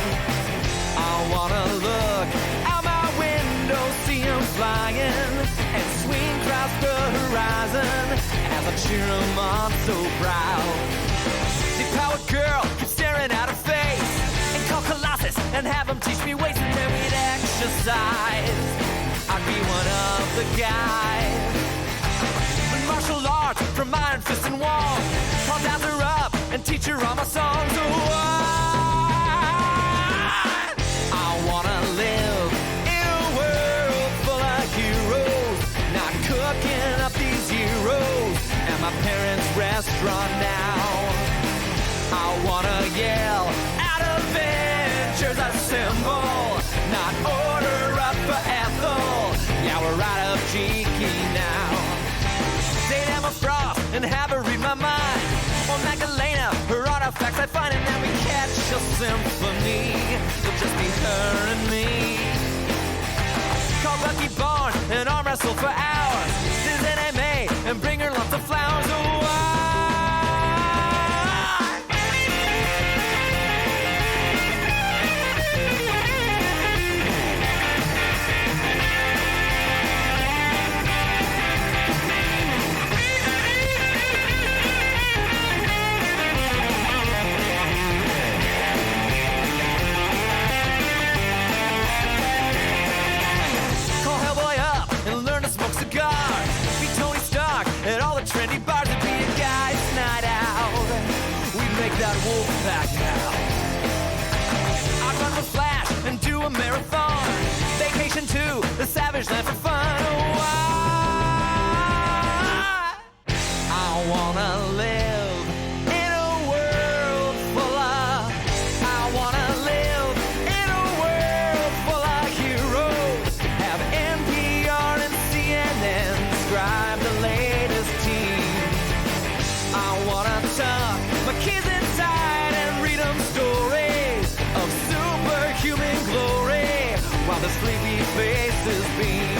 Speaker 12: I wanna look out my window, see him flying, and swing across the horizon as I cheer him on so proud. The powered girl keeps staring at her face, and call Colossus and have him teach me ways, and then we'd exercise. I'd be one of the guys. With martial arts from iron fist and wall, I'll dance her up and teach her all my songs. Oh, I wanna live in a world full of heroes, not cooking up these heroes at my parents' restaurant now. I wanna yell out Avengers assemble, not order up for Ethel. Yeah, we're right up cheeky now. Say Emma Frost and have her read my mind, or Magdalena, her artifacts I find, and then we catch a symphony. It'll just be her and me. Call Bucky Barnes and arm wrestle for hours. This NMA and bring her lots of flowers. Oh, trendy bars would be a guy's night out. We'd make that wolf pack now. I'd run with Flash and do a marathon. Vacation to the savage land for fun. Oh, I wanna live in a world full of. I wanna live in a world full of heroes. Have NPR and CNN describe the latest. I wanna tuck my kids inside and read them stories of superhuman glory while the sleepy faces beam.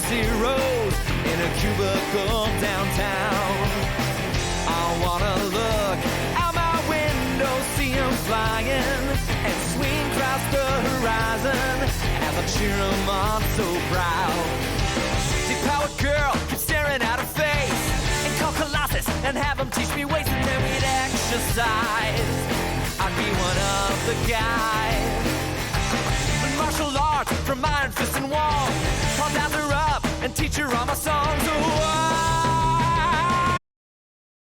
Speaker 12: Zeros in a cubicle downtown. I wanna look out my window, see him flying, and swing across the horizon as I cheer him on so proud. The powered girl keeps staring at her face, and call Colossus and have him teach me ways, and then we'd exercise. I'd be one of the guys. Martial arts from iron fist and wall, I'll dance her up and teach her all my songs. Oh,